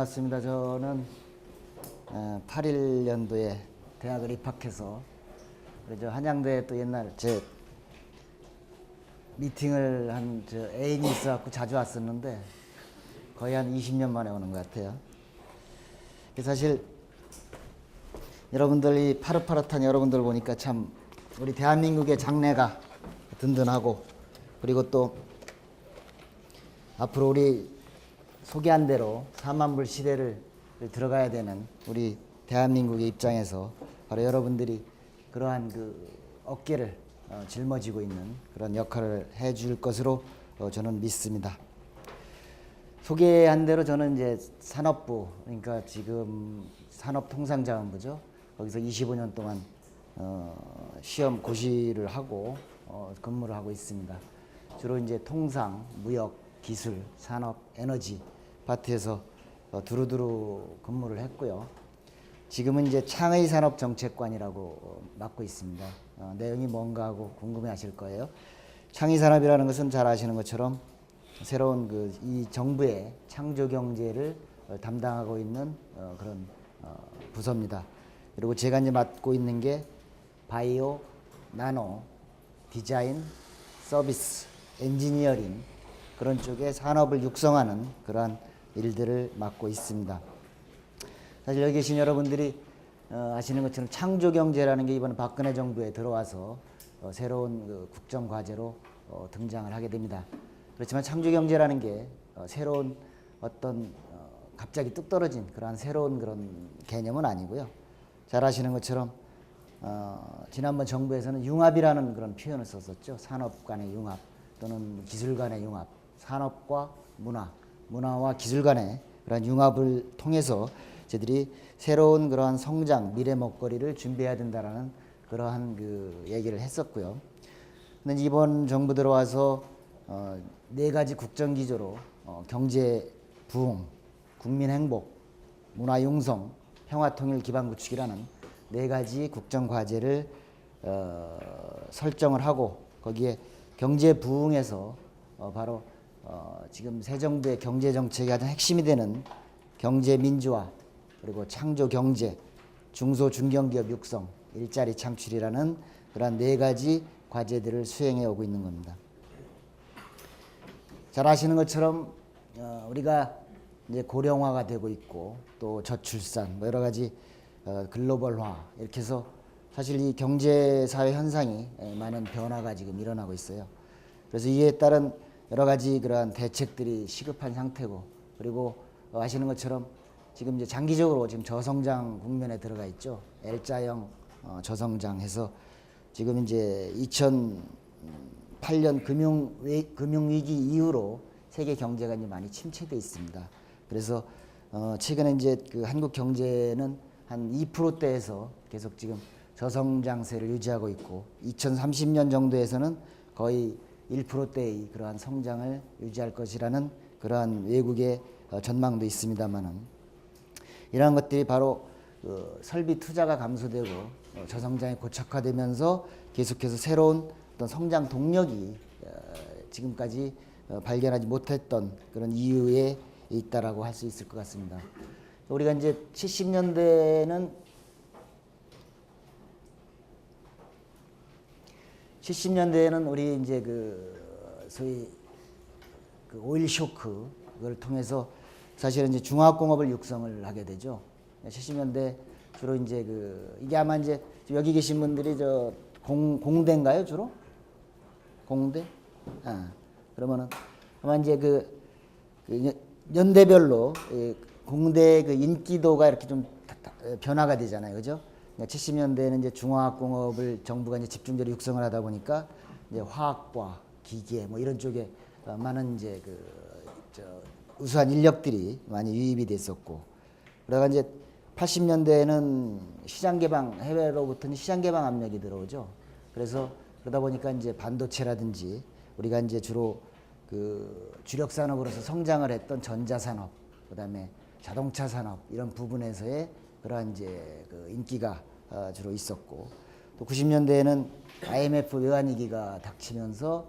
반갑습니다. 저는 81년도에 대학을 입학해서 그저 한양대에 또 옛날 제 미팅을 한 저 애인이 있어갖고 자주 왔었는데 거의 한 20년 만에 오는 것 같아요. 사실 여러분들이 파릇파릇한 여러분들 보니까 참 우리 대한민국의 장래가 든든하고, 그리고 또 앞으로 우리 소개한 대로 4만 불 시대를 들어가야 되는 우리 대한민국의 입장에서 바로 여러분들이 그러한 그 어깨를 짊어지고 있는 그런 역할을 해줄 것으로 저는 믿습니다. 소개한 대로 저는 이제 산업부, 그러니까 지금 산업통상자원부죠. 거기서 25년 동안 시험 고시를 하고 근무를 하고 있습니다. 주로 이제 통상, 무역, 기술, 산업, 에너지 파트에서 두루두루 근무를 했고요. 지금은 이제 창의산업정책관이라고 맡고 있습니다. 내용이 뭔가 하고 궁금해하실 거예요. 창의산업이라는 것은 잘 아시는 것처럼 새로운 이 정부의 창조경제를 담당하고 있는 그런 부서입니다. 그리고 제가 이제 맡고 있는 게 바이오, 나노, 디자인, 서비스, 엔지니어링 그런 쪽의 산업을 육성하는 그러한 일들을 맡고 있습니다. 사실 여기 계신 여러분들이 아시는 것처럼 창조경제라는 게 이번 박근혜 정부에 들어와서 새로운 그 국정과제로 등장을 하게 됩니다. 그렇지만 창조경제라는 게 새로운 어떤 갑자기 뚝 떨어진 그러한 새로운 그런 개념은 아니고요. 잘 아시는 것처럼 지난번 정부에서는 융합이라는 그런 표현을 썼었죠. 산업 간의 융합 또는 기술 간의 융합, 산업과 문화, 문화와 기술 간의 그런 융합을 통해서 저희들이 새로운 그러한 성장, 미래 먹거리를 준비해야 된다라는 그러한 그 얘기를 했었고요. 근데 이번 정부 들어와서 네 가지 국정 기조로 경제 부흥, 국민 행복, 문화 융성, 평화 통일 기반 구축이라는 네 가지 국정 과제를 설정을 하고, 거기에 경제 부흥에서 바로 지금 새 정부의 경제 정책의 가장 핵심이 되는 경제 민주화, 그리고 창조 경제, 중소 중견기업 육성, 일자리 창출이라는 그러한 네 가지 과제들을 수행해 오고 있는 겁니다. 잘 아시는 것처럼 우리가 이제 고령화가 되고 있고 또 저출산, 뭐 여러 가지 글로벌화 이렇게 해서 사실 이 경제 사회 현상이 많은 변화가 지금 일어나고 있어요. 그래서 이에 따른 여러 가지 그러한 대책들이 시급한 상태고, 그리고 아시는 것처럼 지금 이제 장기적으로 지금 저성장 국면에 들어가 있죠. L자형 저성장해서 지금 이제 2008년 금융위기 이후로 세계 경제가 이제 많이 침체돼 있습니다. 그래서 최근에 이제 그 한국 경제는 한 2%대에서 계속 지금 저성장세를 유지하고 있고, 2030년 정도에서는 거의 1%대의 그러한 성장을 유지할 것이라는 그러한 외국의 전망도 있습니다만은, 이러한 것들이 바로 설비 투자가 감소되고 저성장이 고착화되면서 계속해서 새로운 어떤 성장 동력이 지금까지 발견하지 못했던 그런 이유에 있다라고 할 수 있을 것 같습니다. 우리가 이제 70년대는 우리 이제 그 소위 그 오일 쇼크를 통해서 사실은 이제 중화학공업을 육성을 하게 되죠. 70년대 주로 이제 이게 아마 이제 여기 계신 분들이 공대인가요, 주로? 공대? 그러면은 아마 이제 연대별로 공대 그 인기도가 이렇게 좀 변화가 되잖아요, 그죠? 70년대에는 이제 중화학공업을 정부가 이제 집중적으로 육성을 하다 보니까 이제 화학과 기계 뭐 이런 쪽에 많은 이제 우수한 인력들이 많이 유입이 됐었고, 그러다가 이제 80년대에는 시장 개방, 해외로부터는 시장 개방 압력이 들어오죠. 그래서 그러다 보니까 이제 반도체라든지 우리가 이제 주로 주력 산업으로서 성장을 했던 전자산업, 그다음에 자동차 산업 이런 부분에서의 그러한 이제 인기가 주로 있었고, 또 90년대에는 IMF 외환위기가 닥치면서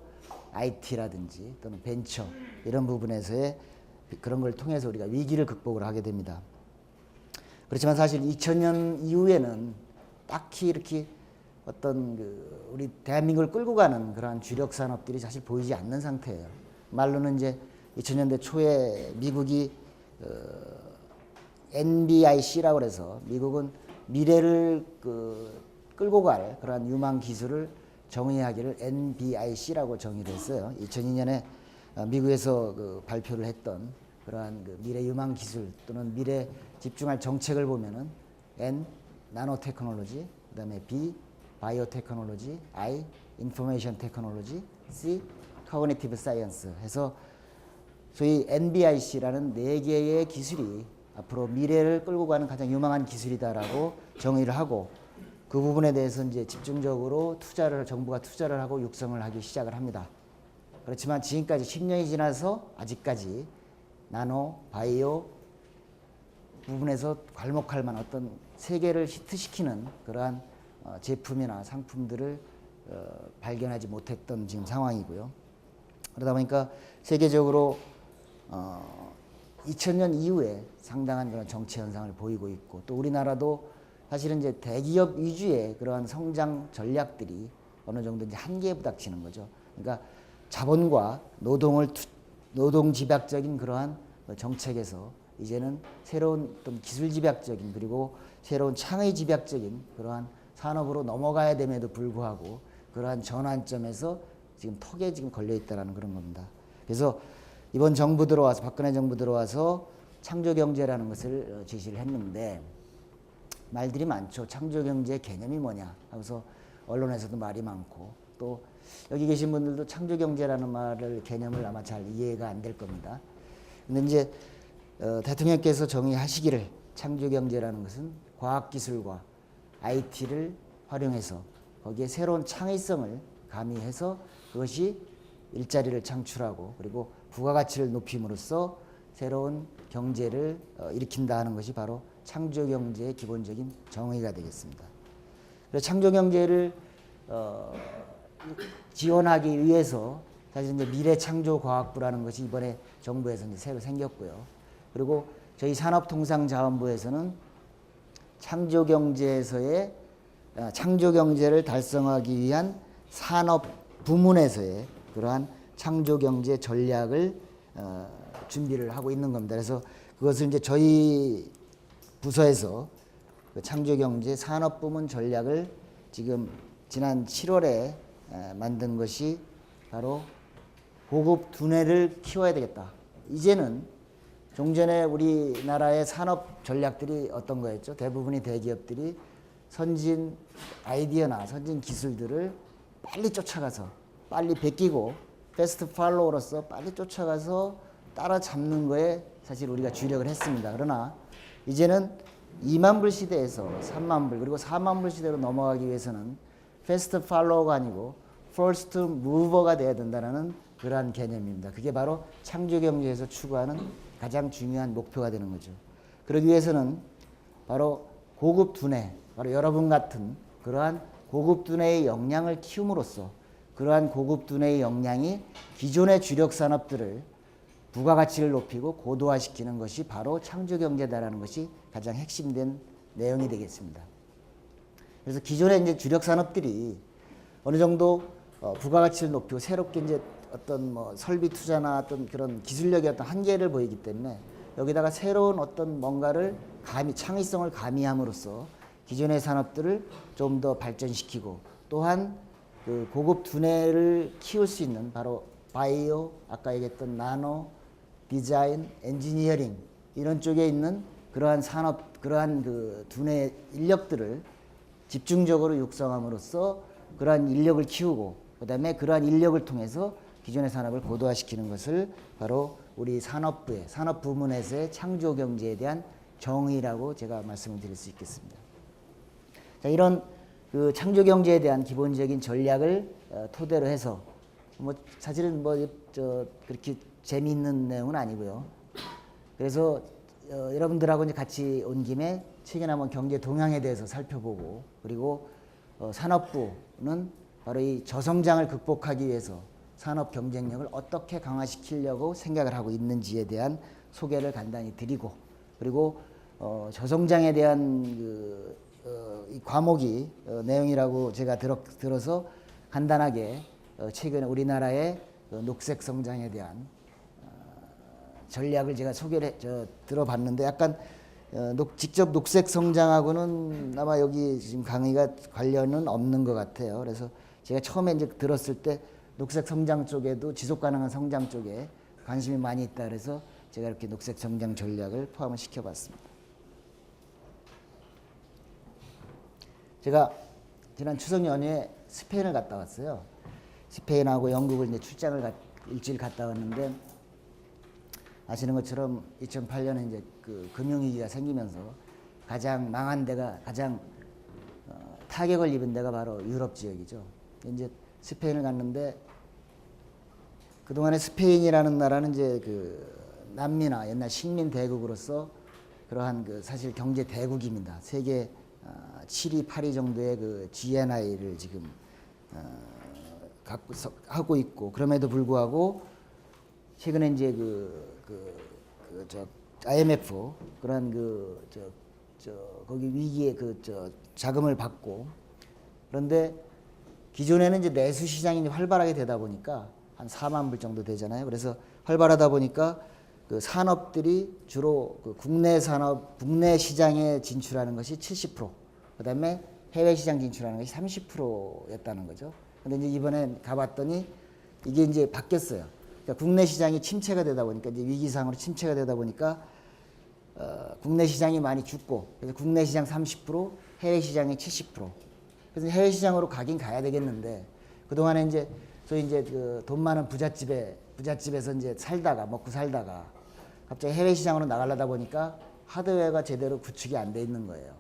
IT라든지 또는 벤처 이런 부분에서의 그런 걸 통해서 우리가 위기를 극복을 하게 됩니다. 그렇지만 사실 2000년 이후에는 딱히 이렇게 어떤 우리 대한민국을 끌고 가는 그러한 주력 산업들이 사실 보이지 않는 상태예요. 말로는 이제 2000년대 초에 미국이 NBIC라고 해서 미국은 미래를 끌고 갈 그러한 유망 기술을 정의하기를 NBIC라고 정의를 했어요. 2002년에 미국에서 발표를 했던 그러한 미래 유망 기술 또는 미래 집중할 정책을 보면은 N 나노 테크놀로지, 그다음에 B 바이오 테크놀로지, I 인포메이션 테크놀로지, C 커그니티브 사이언스 해서 소위 NBIC라는 네 개의 기술이 앞으로 미래를 끌고 가는 가장 유망한 기술이다라고 정의를 하고 그 부분에 대해서 이제 집중적으로 정부가 투자를 하고 육성을 하기 시작을 합니다. 그렇지만 지금까지 10년이 지나서 아직까지 나노, 바이오 부분에서 괄목할 만한 어떤 세계를 히트시키는 그러한 제품이나 상품들을 발견하지 못했던 지금 상황이고요. 그러다 보니까 세계적으로 2000년 이후에 상당한 그런 정체 현상을 보이고 있고 또 우리나라도 사실은 이제 대기업 위주의 그러한 성장 전략들이 어느 정도 이제 한계에 부닥치는 거죠. 그러니까 자본과 노동 집약적인 그러한 정책에서 이제는 새로운 어떤 기술 집약적인 그리고 새로운 창의 집약적인 그러한 산업으로 넘어가야 됨에도 불구하고 그러한 전환점에서 지금 턱에 지금 걸려 있다라는 그런 겁니다. 그래서 이번 정부 들어와서 박근혜 정부 들어와서 창조경제라는 것을 제시를 했는데 말들이 많죠. 창조경제 개념이 뭐냐 하면서 언론에서도 말이 많고 또 여기 계신 분들도 창조경제라는 말을 개념을 아마 잘 이해가 안 될 겁니다. 근데 이제 대통령께서 정의하시기를 창조경제라는 것은 과학기술과 IT를 활용해서 거기에 새로운 창의성을 가미해서 그것이 일자리를 창출하고 그리고 부가가치를 높임으로써 새로운 경제를 일으킨다 하는 것이 바로 창조경제의 기본적인 정의가 되겠습니다. 그래서 창조경제를 지원하기 위해서 사실 이제 미래창조과학부라는 것이 이번에 정부에서 이제 새로 생겼고요. 그리고 저희 산업통상자원부에서는 창조경제를 달성하기 위한 산업 부문에서의 그러한 창조경제 전략을 준비를 하고 있는 겁니다. 그래서 그것을 이제 저희 부서에서 그 창조경제 산업부문 전략을 지금 지난 7월에 만든 것이 바로 고급 두뇌를 키워야 되겠다. 이제는 종전에 우리나라의 산업 전략들이 어떤 거였죠? 대부분이 대기업들이 선진 아이디어나 선진 기술들을 빨리 쫓아가서 빨리 베끼고 패스트 팔로우로서 빨리 쫓아가서 따라잡는 거에 사실 우리가 주력을 했습니다. 그러나 이제는 2만 불 시대에서 3만 불 그리고 4만 불 시대로 넘어가기 위해서는 패스트 팔로우가 아니고 퍼스트 무버가 돼야 된다는 그러한 개념입니다. 그게 바로 창조경제에서 추구하는 가장 중요한 목표가 되는 거죠. 그러기 위해서는 바로 고급 두뇌, 바로 여러분 같은 그러한 고급 두뇌의 역량을 키움으로써 그러한 고급 두뇌의 역량이 기존의 주력 산업들을 부가가치를 높이고 고도화시키는 것이 바로 창조경제다라는 것이 가장 핵심된 내용이 되겠습니다. 그래서 기존의 이제 주력 산업들이 어느 정도 부가가치를 높이고 새롭게 이제 어떤 설비 투자나 어떤 그런 기술력의 어떤 한계를 보이기 때문에 여기다가 새로운 어떤 뭔가를 창의성을 가미함으로써 기존의 산업들을 좀 더 발전시키고 또한 그 고급 두뇌를 키울 수 있는 바로 바이오, 아까 얘기했던 나노, 디자인, 엔지니어링 이런 쪽에 있는 그러한 산업, 그러한 그 두뇌 인력들을 집중적으로 육성함으로써 그러한 인력을 키우고 그다음에 그러한 인력을 통해서 기존의 산업을 고도화시키는 것을 바로 우리 산업부의 산업부문에서의 창조경제에 대한 정의라고 제가 말씀을 드릴 수 있겠습니다. 자, 이런 그 창조경제에 대한 기본적인 전략을 토대로 해서 사실은 그렇게 재미있는 내용은 아니고요. 그래서 여러분들하고 이제 같이 온 김에 최근에 한번 경제 동향에 대해서 살펴보고 그리고 산업부는 바로 이 저성장을 극복하기 위해서 산업 경쟁력을 어떻게 강화시키려고 생각을 하고 있는지에 대한 소개를 간단히 드리고, 그리고 저성장에 대한 이 과목이 내용이라고 제가 들어서 간단하게 최근에 우리나라의 녹색 성장에 대한 전략을 제가 소개를 들어봤는데, 약간 직접 녹색 성장하고는 아마 여기 지금 강의가 관련은 없는 것 같아요. 그래서 제가 처음에 이제 들었을 때 녹색 성장 쪽에도 지속 가능한 성장 쪽에 관심이 많이 있다 그래서 제가 이렇게 녹색 성장 전략을 포함을 시켜봤습니다. 제가 지난 추석 연휴에 스페인을 갔다 왔어요. 스페인하고 영국을 이제 출장을 일주일 갔다 왔는데, 아시는 것처럼 2008년에 이제 그 금융위기가 생기면서 가장 망한 데가, 가장 타격을 입은 데가 바로 유럽 지역이죠. 이제 스페인을 갔는데, 그동안에 스페인이라는 나라는 이제 그 남미나 옛날 식민 대국으로서 그러한 그 사실 경제 대국입니다. 세계 7위, 8위 정도의 그 GNI를 지금 하고 있고, 그럼에도 불구하고 최근에 이제 IMF 그런 거기 위기에 자금을 받고, 그런데 기존에는 이제 내수 시장이 활발하게 되다 보니까 한 4만 불 정도 되잖아요. 그래서 활발하다 보니까 그 산업들이 주로 그 국내 산업, 국내 시장에 진출하는 것이 70%, 그다음에 해외 시장 진출하는 것이 30%였다는 거죠. 근데 이제 이번에 가봤더니 이게 이제 바뀌었어요. 그러니까 국내 시장이 침체가 되다 보니까, 이제 위기상으로 침체가 되다 보니까 국내 시장이 많이 죽고, 그래서 국내 시장 30%, 해외 시장이 70%. 그래서 해외 시장으로 가긴 가야 되겠는데, 그동안에 이제 소위 이제 그 돈 많은 부잣집에서 이제 먹고 살다가 갑자기 해외 시장으로 나가려다 보니까 하드웨어가 제대로 구축이 안 돼 있는 거예요.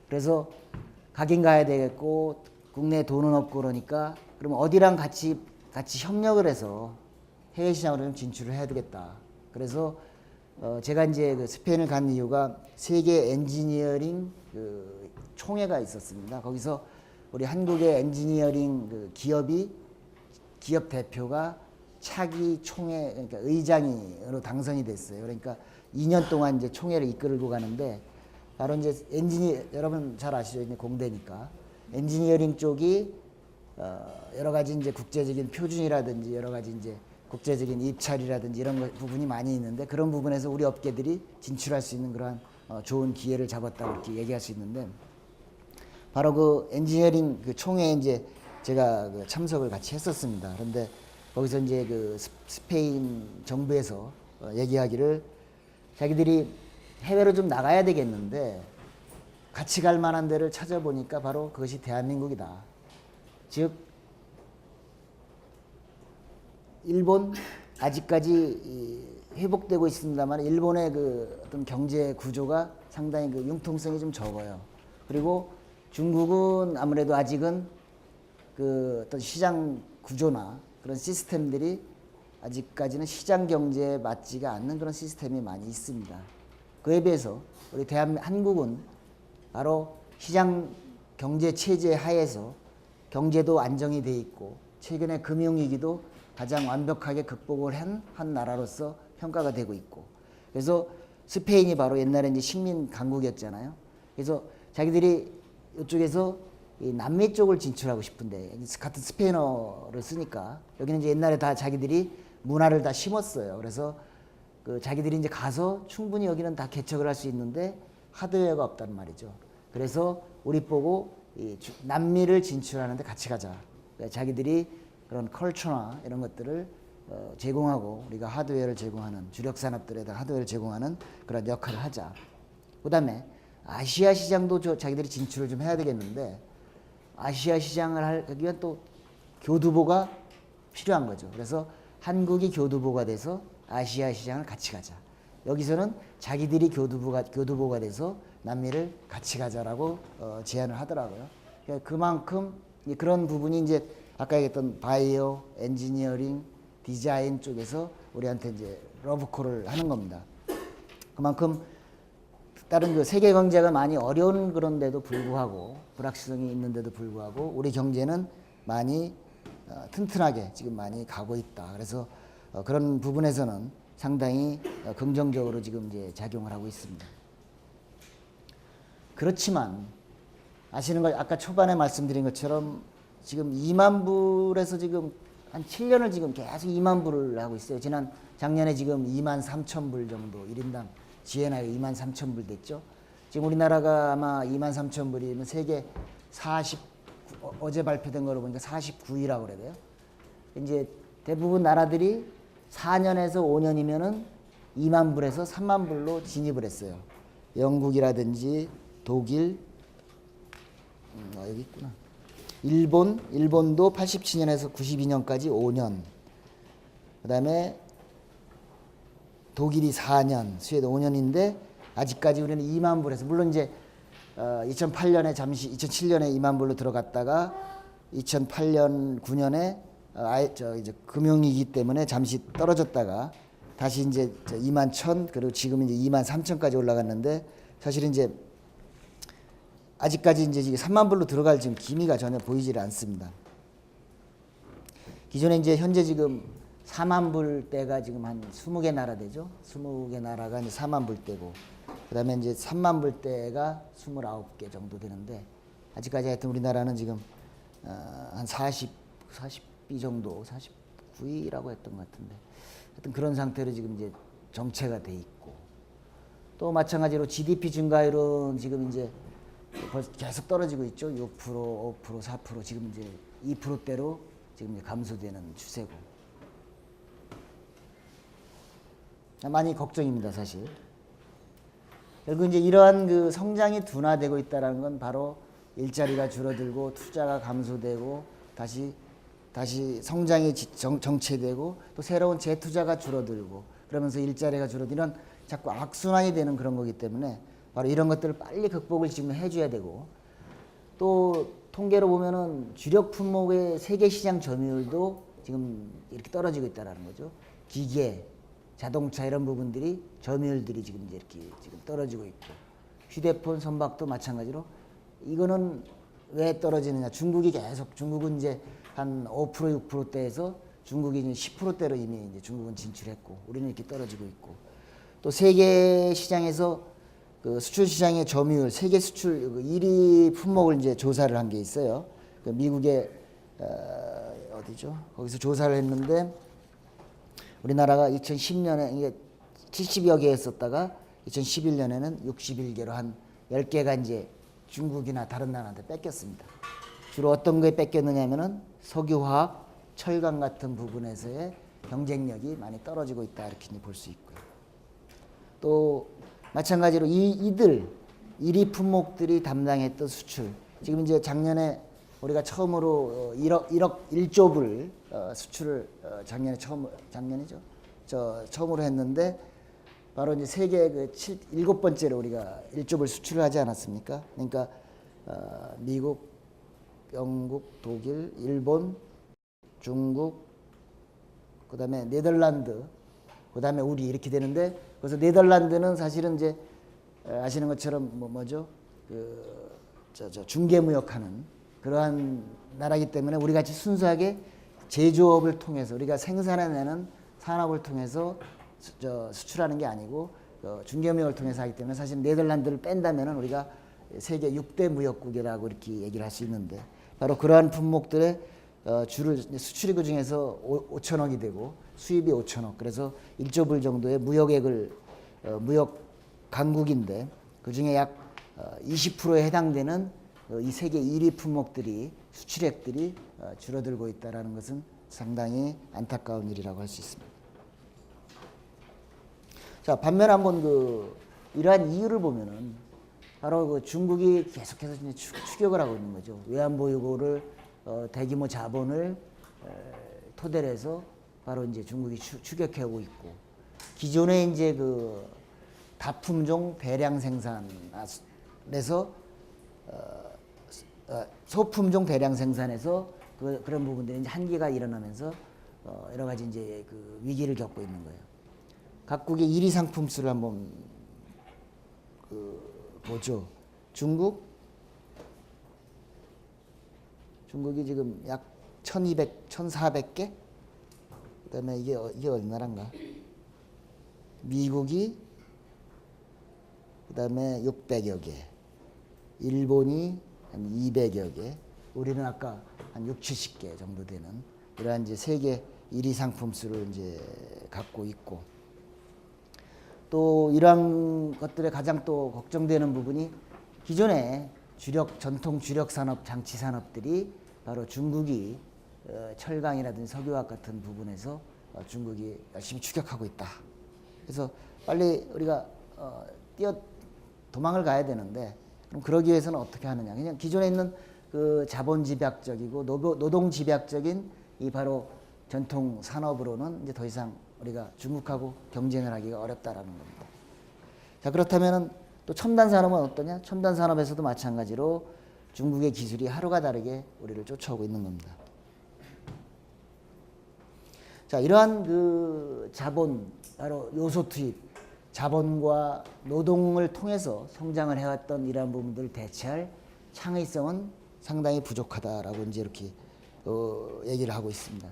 그래서 가긴 가야 되겠고 국내에 돈은 없고, 그러니까 그러면 어디랑 같이 협력을 해서 해외 시장으로 좀 진출을 해야 되겠다. 그래서 제가 이제 그 스페인을 간 이유가 세계 엔지니어링 그 총회가 있었습니다. 거기서 우리 한국의 엔지니어링 그 기업 대표가 차기 총회, 그러니까 의장으로 당선이 됐어요. 그러니까 2년 동안 이제 총회를 이끌고 가는데, 바로 이제 여러분 잘 아시죠? 이제 공대니까 엔지니어링 쪽이 여러 가지 이제 국제적인 표준이라든지 여러 가지 이제 국제적인 입찰이라든지 이런 부분이 많이 있는데, 그런 부분에서 우리 업계들이 진출할 수 있는 그러한 좋은 기회를 잡았다고 이렇게 얘기할 수 있는데, 바로 그 엔지니어링 그 총회에 이제 제가 그 참석을 같이 했었습니다. 그런데 거기서 이제 그 스페인 정부에서 얘기하기를, 자기들이 해외로 좀 나가야 되겠는데 같이 갈 만한 데를 찾아보니까 바로 그것이 대한민국이다. 즉 일본 아직까지 회복되고 있습니다만, 일본의 그 어떤 경제 구조가 상당히 그 융통성이 좀 적어요. 그리고 중국은 아무래도 아직은 그 어떤 시장 구조나 그런 시스템들이 아직까지는 시장 경제에 맞지가 않는 그런 시스템이 많이 있습니다. 그에 비해서 우리 한국은 바로 시장 경제 체제 하에서 경제도 안정이 돼 있고, 최근에 금융위기도 가장 완벽하게 극복을 한 나라로서 평가가 되고 있고, 그래서 스페인이 바로 옛날에 이제 식민 강국이었잖아요. 그래서 자기들이 이쪽에서 이 남미 쪽을 진출하고 싶은데, 같은 스페인어를 쓰니까 여기는 이제 옛날에 다 자기들이 문화를 다 심었어요. 그래서 그 자기들이 이제 가서 충분히 여기는 다 개척을 할 수 있는데 하드웨어가 없단 말이죠. 그래서 우리 보고 이 남미를 진출하는데 같이 가자. 그러니까 자기들이 그런 컬처나 이런 것들을 제공하고, 우리가 하드웨어를 제공하는, 주력 산업들에다 하드웨어를 제공하는 그런 역할을 하자. 그 다음에 아시아 시장도 자기들이 진출을 좀 해야 되겠는데, 아시아 시장을 하기 위한 또 교두보가 필요한 거죠. 그래서 한국이 교두보가 돼서 아시아 시장을 같이 가자. 여기서는 자기들이 교두보가 돼서 남미를 같이 가자라고 제안을 하더라고요. 그러니까 그만큼 그런 부분이 이제 아까 얘기했던 바이오, 엔지니어링, 디자인 쪽에서 우리한테 이제 러브콜을 하는 겁니다. 그만큼 다른 그 세계 경제가 많이 어려운 그런데도 불구하고, 불확실성이 있는데도 불구하고 우리 경제는 많이 튼튼하게 지금 많이 가고 있다. 그래서 그런 부분에서는 상당히 긍정적으로 지금 이제 작용을 하고 있습니다. 그렇지만 아시는 거 아까 초반에 말씀드린 것처럼 지금 2만 불에서 지금 한 7년을 지금 계속 2만 불을 하고 있어요. 작년에 지금 2만 3천 불 정도 1인당 GNI가 2만 3천 불 됐죠. 지금 우리나라가 아마 2만 3천 불이면 세계 어제 발표된 거로 보니까 49위라고 그래야 돼요. 이제 대부분 나라들이 4년에서 5년이면은 2만 불에서 3만 불로 진입을 했어요. 영국이라든지 독일, 여기 있구나. 일본도 87년에서 92년까지 5년. 그다음에 독일이 4년, 스웨덴 5년인데 아직까지 우리는 2만 불에서 물론 이제 2008년에 잠시 2007년에 2만 불로 들어갔다가 2008년 9년에 이제 금융위기 때문에 잠시 떨어졌다가 다시 이제 2만 1천 그리고 지금 이제 2만 3천까지 올라갔는데 사실은 이제 아직까지 이제 3만 불로 들어갈 지금 기미가 전혀 보이지를 않습니다. 기존에 이제 현재 지금 4만 불대가 지금 한 20개 나라 되죠. 20개 나라가 이제 4만 불대고 그다음에 이제 3만 불대가 29개 정도 되는데 아직까지 하여튼 우리나라는 지금 한 40위 정도 49위라고 했던 것 같은데 하여튼 그런 상태로 지금 이제 정체가 돼 있고 또 마찬가지로 GDP 증가율은 지금 이제 벌써 계속 떨어지고 있죠. 6%, 5%, 4% 지금 이제 2%대로 지금 이제 감소되는 추세고 많이 걱정입니다, 사실. 결국 이제 이러한 그 성장이 둔화되고 있다는 건 바로 일자리가 줄어들고 투자가 감소되고 다시 성장이 정체되고 또 새로운 재투자가 줄어들고 그러면서 일자리가 줄어들면 자꾸 악순환이 되는 그런 거기 때문에 바로 이런 것들을 빨리 극복을 지금 해줘야 되고 또 통계로 보면은 주력 품목의 세계 시장 점유율도 지금 이렇게 떨어지고 있다는 거죠. 기계, 자동차 이런 부분들이 점유율들이 지금 이제 이렇게 지금 떨어지고 있고 휴대폰, 선박도 마찬가지로 이거는 왜 떨어지느냐? 중국은 이제 한 5%, 6%대에서 중국이 이제 10%대로 이미 이제 중국은 진출했고 우리는 이렇게 떨어지고 있고 또 세계 시장에서 그 수출 시장의 점유율, 세계 수출 1위 품목을 이제 조사를 한 게 있어요. 그 미국의 어디죠? 거기서 조사를 했는데 우리나라가 2010년에 이게 70여 개 했었다가 2011년에는 61개로 한 10개가 이제 중국이나 다른 나라한테 뺏겼습니다. 주로 어떤 거에 뺏겼느냐면은 석유화학, 철강 같은 부분에서의 경쟁력이 많이 떨어지고 있다 이렇게 볼 수 있고요. 또 마찬가지로 이들 1위 품목들이 담당했던 수출 지금 이제 작년에 우리가 처음으로 1조 불 수출을 처음으로 했는데 바로 이제 세계 그 7번째로 우리가 1조 불 수출을 하지 않았습니까? 그러니까 미국, 영국, 독일, 일본, 중국, 그다음에 네덜란드, 그다음에 우리 이렇게 되는데 그래서 네덜란드는 사실은 이제 아시는 것처럼 뭐죠? 중개무역하는 그러한 나라이기 때문에 우리 같이 순수하게 제조업을 통해서 우리가 생산해내는 산업을 통해서 수출하는 게 아니고 중개무역을 통해서 하기 때문에 사실 네덜란드를 뺀다면은 우리가 세계 6대 무역국이라고 이렇게 얘기를 할 수 있는데 바로 그러한 품목들의 수출이 그 중에서 5천억이 되고 수입이 5천억 그래서 1조 불 정도의 무역 강국인데 그 중에 약 20%에 해당되는 이 세계 1위 품목들이 수출액들이 줄어들고 있다는 것은 상당히 안타까운 일이라고 할 수 있습니다. 자 반면 한번 이러한 이유를 보면은 바로 그 중국이 계속해서 이제 추격을 하고 있는 거죠. 외환보유고를 대규모 자본을 토대로 해서 바로 이제 중국이 추격하고 있고 기존에 이제 그 다품종 대량 생산에서 소품종 대량 생산에서 그런 부분들이 이제 한계가 일어나면서 여러 가지 이제 그 위기를 겪고 있는 거예요. 각국의 1위 상품 수를 한번 보죠. 중국이 지금 약 1200, 1400개? 그다음에 이게 어디 나라인가? 미국이 그다음에 600여 개, 일본이 한 200여 개, 우리는 아까 한 6, 70개 정도 되는 이러한 이제 세계 1위 상품 수를 이제 갖고 있고, 또 이러한 것들에 가장 또 걱정되는 부분이 기존의 전통 주력 산업, 장치 산업들이 바로 중국이 철강이라든지 석유화학 같은 부분에서 중국이 열심히 추격하고 있다. 그래서 빨리 우리가 도망을 가야 되는데, 그럼 그러기 위해서는 어떻게 하느냐? 그냥 기존에 있는 그 자본 집약적이고 노동 집약적인 이 바로 전통 산업으로는 이제 더 이상 우리가 중국하고 경쟁을 하기가 어렵다라는 겁니다. 자, 그렇다면은 또 첨단 산업은 어떠냐? 첨단 산업에서도 마찬가지로 중국의 기술이 하루가 다르게 우리를 쫓아오고 있는 겁니다. 자, 이러한 그 자본, 바로 요소 투입, 자본과 노동을 통해서 성장을 해왔던 이러한 부분들을 대체할 창의성은 상당히 부족하다라고 이제 이렇게 얘기를 하고 있습니다.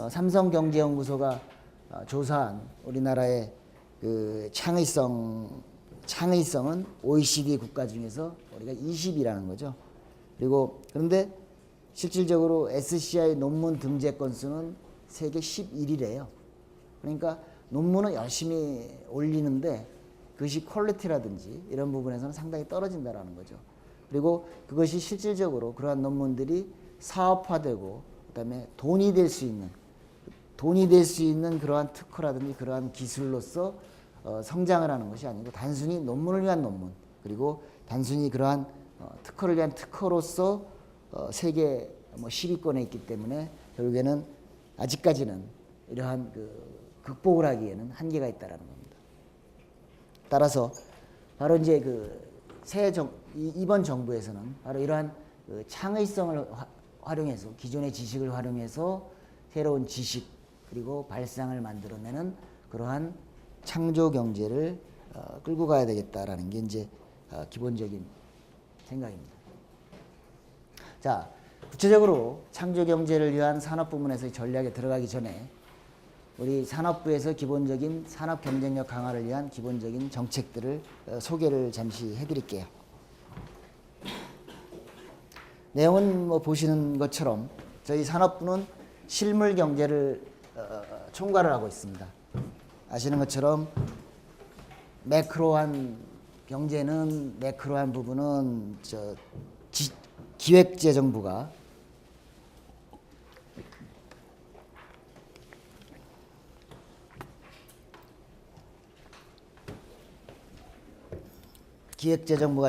삼성경제연구소가 조사한 우리나라의 그 창의성은 OECD 국가 중에서 우리가 20위라는 거죠. 그런데 실질적으로 SCI 논문 등재 건수는 세계 11위래요. 그러니까 논문은 열심히 올리는데 그것이 퀄리티라든지 이런 부분에서는 상당히 떨어진다라는 거죠. 그리고 그것이 실질적으로 그러한 논문들이 사업화되고 그다음에 돈이 될 수 있는 그러한 특허라든지 그러한 기술로서 성장을 하는 것이 아니고, 단순히 논문을 위한 논문, 그리고 단순히 그러한 특허를 위한 특허로서 세계 10위권에 있기 때문에 결국에는 아직까지는 이러한 극복을 하기에는 한계가 있다라는 겁니다. 따라서 바로 이제 이번 정부에서는 바로 이러한 창의성을 활용해서, 기존의 지식을 활용해서 새로운 지식 그리고 발상을 만들어내는 그러한 창조 경제를 끌고 가야 되겠다라는 게 이제 기본적인 생각입니다. 자, 구체적으로 창조 경제를 위한 산업 부문에서의 전략에 들어가기 전에 우리 산업부에서 기본적인 산업 경쟁력 강화를 위한 기본적인 정책들을 소개를 잠시 해드릴게요. 내용은 보시는 것처럼 저희 산업부는 실물 경제를 총괄을 하고 있습니다. 아시는 것처럼 매크로한 경제는, 매크로한 부분은 기획재정부가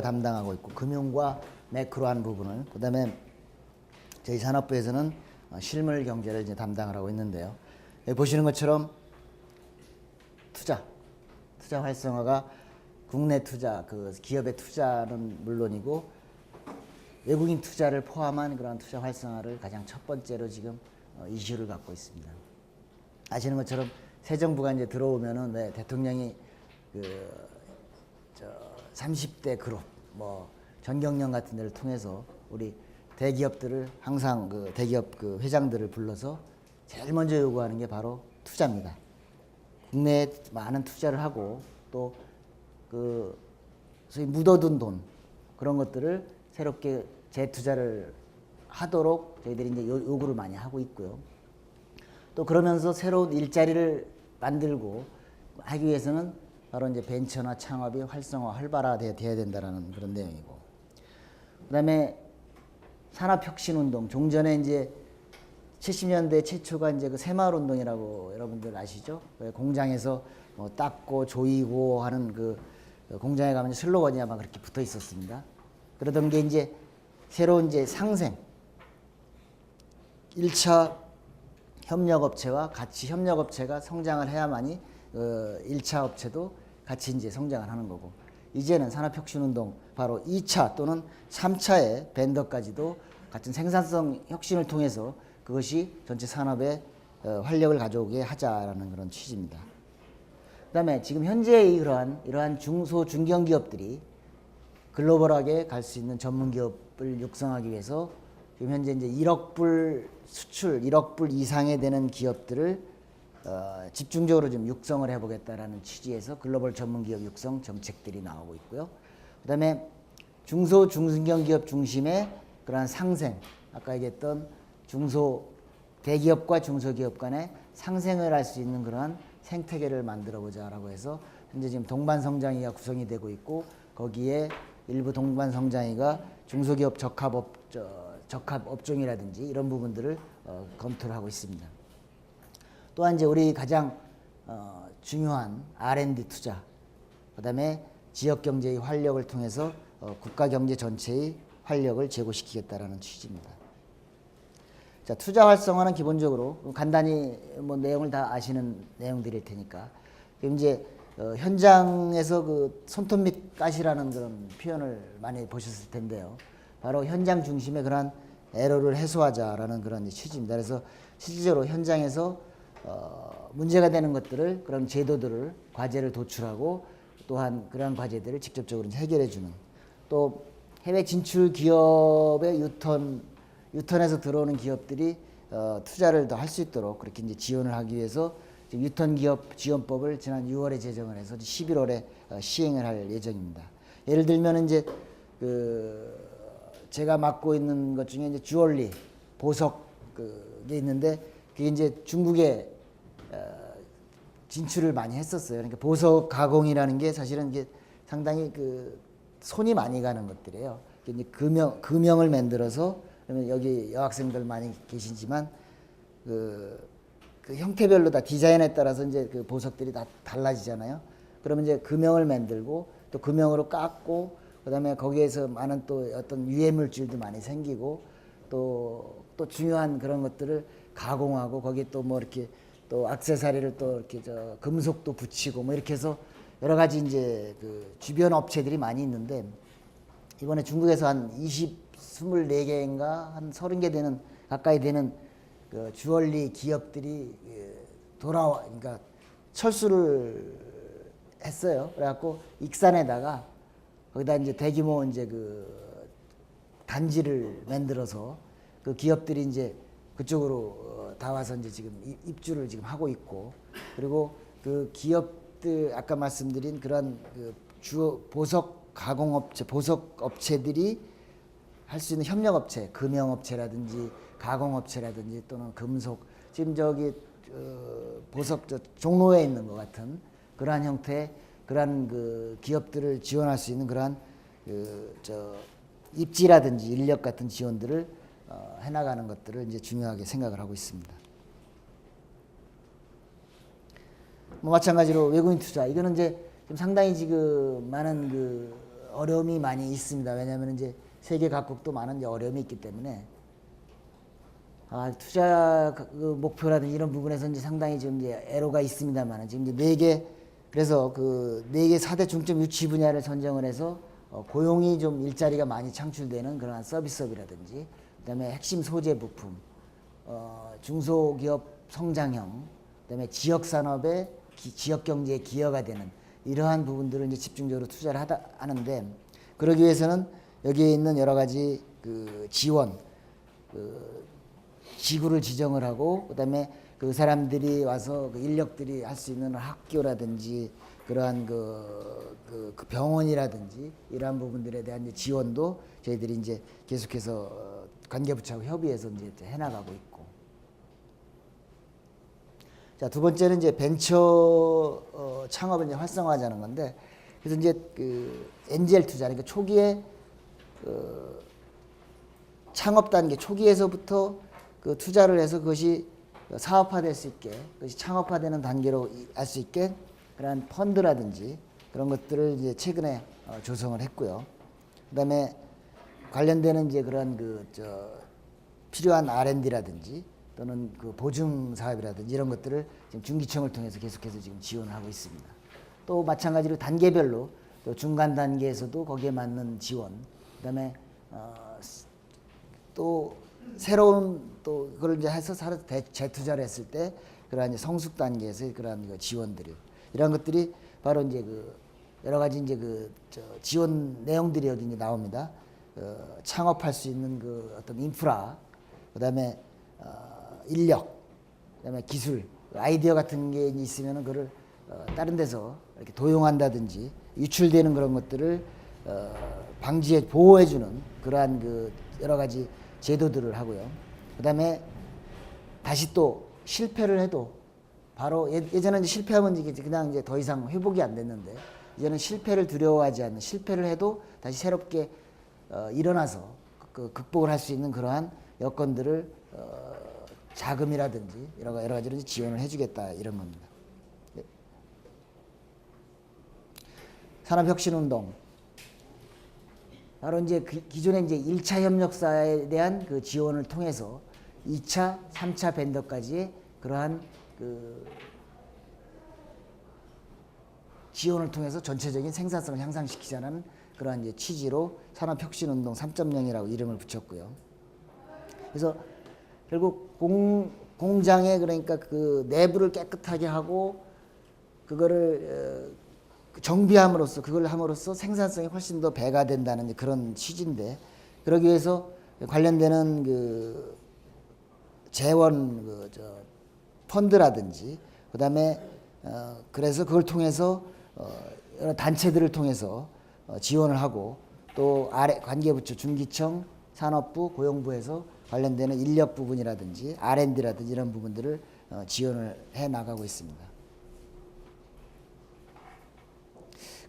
담당하고 있고, 금융과 매크로한 부분을, 그다음에 저희 산업부에서는 실물 경제를 이제 담당을 하고 있는데요. 여기 보시는 것처럼 투자 활성화가 국내 투자, 기업의 투자는 물론이고 외국인 투자를 포함한 그런 투자 활성화를 가장 첫 번째로 지금 이슈를 갖고 있습니다. 아시는 것처럼 새 정부가 이제 들어오면은 대통령이 30대 그룹, 전경련 같은 데를 통해서 우리 대기업들을 항상 대기업 회장들을 불러서 제일 먼저 요구하는 게 바로 투자입니다. 국내에 많은 투자를 하고, 또 소위 묻어둔 돈, 그런 것들을 새롭게 재투자를 하도록 저희들이 이제 요구를 많이 하고 있고요. 또 그러면서 새로운 일자리를 만들고 하기 위해서는 바로 이제 벤처나 창업이 활발화돼야 된다라는 그런 내용이고, 그다음에 산업혁신운동, 종전에 이제 70년대 최초가 이제 새마을 운동이라고 여러분들 아시죠? 공장에서 닦고 조이고 하는 공장에 가면 슬로건이 아마 그렇게 붙어 있었습니다. 그러던 게 이제 새로운 이제 상생, 1차 협력업체와 같이 협력업체가 성장을 해야만이 1차 업체도 같이 이제 성장을 하는 거고, 이제는 산업혁신운동 바로 2차 또는 3차의 벤더까지도 같은 생산성 혁신을 통해서 그것이 전체 산업에 활력을 가져오게 하자라는 그런 취지입니다. 그다음에 지금 현재의 이러한 중소 중견기업들이 글로벌하게 갈 수 있는 전문 기업을 육성하기 위해서 지금 현재 이제 1억 불 수출, 1억 불 이상에 되는 기업들을 집중적으로 좀 육성을 해보겠다라는 취지에서 글로벌 전문기업 육성 정책들이 나오고 있고요. 그다음에 중소 중견기업 중심의 그러한 상생, 아까 얘기했던 대기업과 중소기업 간의 상생을 할 수 있는 그러한 생태계를 만들어 보자라고 해서 현재 지금 동반성장위가 구성이 되고 있고, 거기에 일부 동반성장위가 중소기업 적합업종이라든지 이런 부분들을 검토를 하고 있습니다. 또한 이제 우리 가장 중요한 R&D 투자, 그다음에 지역 경제의 활력을 통해서 국가 경제 전체의 활력을 제고시키겠다라는 취지입니다. 자, 투자 활성화는 기본적으로 간단히 뭐 내용을 다 아시는 내용들일 테니까 이제 현장에서 그 손톱 밑 가시라는 그런 표현을 많이 보셨을 텐데요. 바로 현장 중심의 그런 에러를 해소하자라는 그런 취지입니다. 그래서 실질적으로 현장에서 문제가 되는 것들을, 그런 제도들을, 과제를 도출하고 또한 그러한 과제들을 직접적으로 해결해 주는, 또 해외 진출 기업의 유턴에서 들어오는 기업들이 투자를 더 할 수 있도록 그렇게 이제 지원을 하기 위해서 유턴 기업 지원법을 지난 6월에 제정을 해서 11월에 시행을 할 예정입니다. 예를 들면 이제 제가 맡고 있는 것 중에 이제 주얼리 보석 그게 있는데, 그게 이제 중국에 진출을 많이 했었어요. 그러니까 보석 가공이라는 게 사실은 이게 상당히 손이 많이 가는 것들이에요. 이제 금형을 만들어서, 그러면 여기 여학생들 많이 계시지만 그 형태별로 다 디자인에 따라서 이제 그 보석들이 다 달라지잖아요. 그러면 이제 금형을 만들고 또 금형으로 깎고, 그다음에 거기에서 많은 또 어떤 유해 물질도 많이 생기고, 또 중요한 그런 것들을 가공하고, 거기 또 뭐 이렇게 또 액세서리를 또 이렇게 금속도 붙이고 뭐 이렇게 해서 여러 가지 이제 그 주변 업체들이 많이 있는데, 이번에 중국에서 한 24개인가 한 30개 되는 가까이 되는 그 주얼리 기업들이 그러니까 철수를 했어요. 그래갖고 익산에다가 거기다 이제 대규모 이제 그 단지를 만들어서 그 기업들이 이제 그쪽으로 다 와서 이제 지금 입주를 지금 하고 있고, 그리고 그 기업들 아까 말씀드린 그런 그 보석 가공업체, 보석 업체들이 할 수 있는 협력업체, 금형업체라든지 가공업체라든지 또는 금속, 지금 저기 보석 종로에 있는 것 같은 그러한 형태의 그러한 그 기업들을 지원할 수 있는 그러한 입지라든지 인력 같은 지원들을 해나가는 것들을 이제 중요하게 생각을 하고 있습니다. 뭐 마찬가지로 외국인 투자, 이거는 이제 좀 상당히 지금 많은 그 어려움이 많이 있습니다. 왜냐하면 이제 세계 각국도 많은 어려움이 있기 때문에 투자 목표라든지 이런 부분에서 이제 상당히 좀 이제 애로가 있습니다만, 지금 이제 4개, 그래서 그 4개 4대 중점 유치 분야를 선정을 해서 고용이 좀 일자리가 많이 창출되는 그러한 서비스업이라든지, 그다음에 핵심 소재 부품, 중소기업 성장형, 그다음에 지역 산업의 지역 경제에 기여가 되는 이러한 부분들을 이제 집중적으로 투자를 하는데, 그러기 위해서는 여기에 있는 여러 가지 그 지원, 지구를 지정을 하고, 그다음에 그 사람들이 와서 그 인력들이 할 수 있는 학교라든지 그러한 그 병원이라든지 이러한 부분들에 대한 이제 지원도 저희들이 이제 계속해서 관계부처하고 협의해서 이제 해나가고 있고. 자, 두 번째는 이제 벤처 창업을 이제 활성화하자는 건데, 그래서 이제 그 엔젤 투자, 그러니까 초기에 창업 단계 초기에서부터 그 투자를 해서 그것이 사업화될 수 있게, 그것이 창업화되는 단계로 할 수 있게 그런 펀드라든지 그런 것들을 이제 최근에 조성을 했고요. 그다음에 관련되는 이제 그런 필요한 R&D라든지 또는 그 보증 사업이라든지 이런 것들을 지금 중기청을 통해서 계속해서 지금 지원을 하고 있습니다. 또 마찬가지로 단계별로 또 중간 단계에서도 거기에 맞는 지원, 그다음에 또 새로운 또 그걸 이제 해서 재투자를 했을 때 그러한 이제 성숙 단계에서의 그러한 지원들을, 이런 것들이 바로 이제 그 여러 가지 이제 지원 내용들이 여기 이제 나옵니다. 창업할 수 있는 그 어떤 인프라, 그다음에 인력, 그다음에 기술, 아이디어 같은 게 있으면은 그걸 다른 데서 이렇게 도용한다든지 유출되는 그런 것들을 방지해 보호해주는 그러한 그 여러 가지 제도들을 하고요. 그다음에 다시 또 실패를 해도 바로 예전에는 실패하면 이제 그냥 이제 더 이상 회복이 안 됐는데 이제는 실패를 두려워하지 않는, 실패를 해도 다시 새롭게 일어나서 그 극복을 할 수 있는 그러한 여건들을 자금이라든지 여러 가지로 지원을 해주겠다 이런 겁니다. 네. 산업혁신운동. 바로 이제 기존의 이제 1차 협력사에 대한 그 지원을 통해서 2차, 3차 벤더까지의 그러한 그 지원을 통해서 전체적인 생산성을 향상시키자는 그러한 이제 취지로 산업혁신운동 3.0이라고 이름을 붙였고요. 그래서 결국 공장에 그러니까 그 내부를 깨끗하게 하고 그거를 정비함으로써 그걸 함으로써 생산성이 훨씬 더 배가 된다는 그런 취지인데, 그러기 위해서 관련되는 그 재원 펀드라든지 그다음에 그래서 그걸 통해서 여러 단체들을 통해서 지원을 하고 또 아래 관계부처 중기청, 산업부, 고용부에서 관련되는 인력 부분이라든지 R&D라든지 이런 부분들을 지원을 해 나가고 있습니다.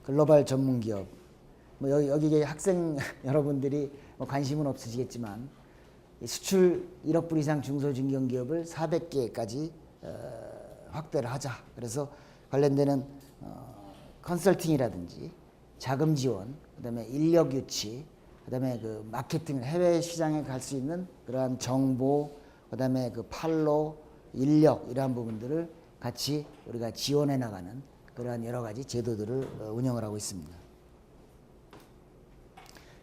글로벌 전문 기업, 뭐 여기 학생 여러분들이 뭐 관심은 없으시겠지만 수출 1억 불 이상 중소중견기업을 400개까지 확대를 하자. 그래서 관련되는 컨설팅이라든지 자금 지원, 그다음에 인력 유치, 그다음에 그 마케팅, 해외 시장에 갈 수 있는 그러한 정보, 그다음에 그 판로, 인력 이러한 부분들을 같이 우리가 지원해 나가는 그러한 여러 가지 제도들을 운영을 하고 있습니다.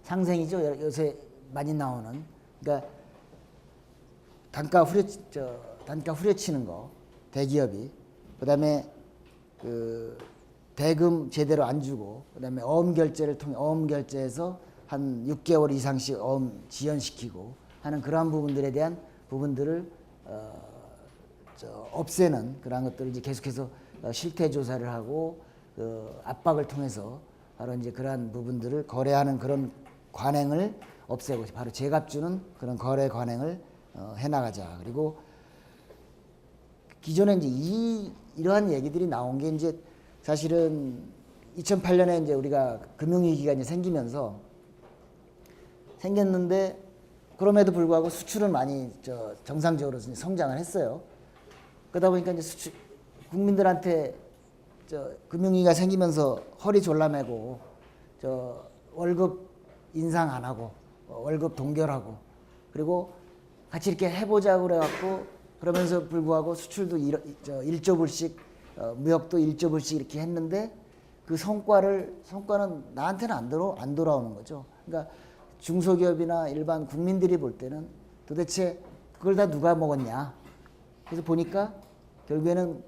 상생이죠. 요새 많이 나오는, 그러니까 단가 후려치는 거 대기업이, 그다음에 그 대금 제대로 안 주고 그다음에 어음 결제를 통해 어음 결제해서 한 6개월 이상씩 어음 지연시키고 하는 그러한 부분들에 대한 부분들을 없애는 그러한 것들을 이제 계속해서 실태 조사를 하고 압박을 통해서 바로 이제 그러한 부분들을 거래하는 그런 관행을 없애고 바로 제값 주는 그런 거래 관행을 해나가자. 그리고 기존에 이제 이러한 얘기들이 나온 게 이제 사실은 2008년에 이제 우리가 금융위기가 이제 생겼는데 그럼에도 불구하고 수출은 많이 정상적으로 성장을 했어요. 그러다 보니까 이제 국민들한테 금융위기가 생기면서 허리 졸라매고 월급 인상 안 하고 월급 동결하고 그리고 같이 이렇게 해보자고 그래갖고 그러면서 불구하고 수출도 1조 불씩 무역도 1조 불씩 이렇게 했는데 그 성과는 나한테는 안 돌아오는 거죠. 그러니까 중소기업이나 일반 국민들이 볼 때는 도대체 그걸 다 누가 먹었냐. 그래서 보니까 결국에는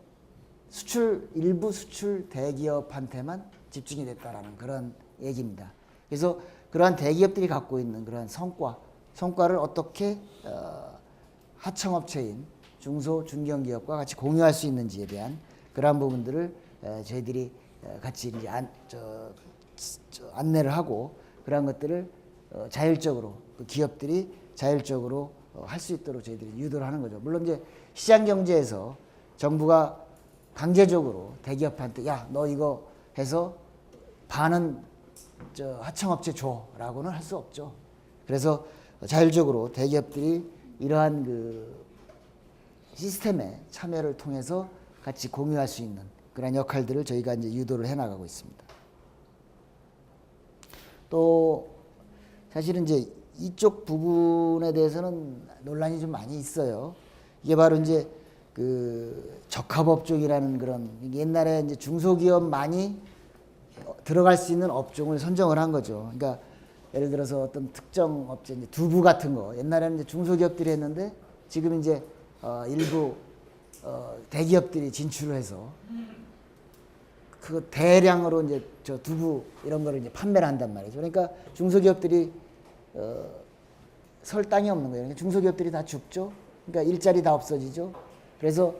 일부 수출 대기업한테만 집중이 됐다라는 그런 얘기입니다. 그래서 그러한 대기업들이 갖고 있는 그러한 성과를 어떻게 하청업체인 중소 중견기업과 같이 공유할 수 있는지에 대한 그러한 부분들을 저희들이 같이 이제 안내를 하고 그러한 것들을 자율적으로 그 기업들이 자율적으로 할 수 있도록 저희들이 유도를 하는 거죠. 물론 이제 시장 경제에서 정부가 강제적으로 대기업한테 야, 너 이거 해서 반은 하청업체 줘라고는 할 수 없죠. 그래서 자율적으로 대기업들이 이러한 그 시스템에 참여를 통해서 같이 공유할 수 있는 그런 역할들을 저희가 이제 유도를 해나가고 있습니다. 또 사실은 이제 이쪽 부분에 대해서는 논란이 좀 많이 있어요. 이게 바로 이제 그 적합업종이라는 그런 옛날에 이제 중소기업만이 들어갈 수 있는 업종을 선정을 한 거죠. 그러니까 예를 들어서 어떤 특정 업체, 이제 두부 같은 거 옛날에는 이제 중소기업들이 했는데 지금 이제 일부 대기업들이 진출을 해서 그 대량으로 이제 두부 이런 거를 이제 판매를 한단 말이죠. 그러니까 중소기업들이 설 땅이 없는 거예요. 중소기업들이 다 죽죠. 그러니까 일자리 다 없어지죠. 그래서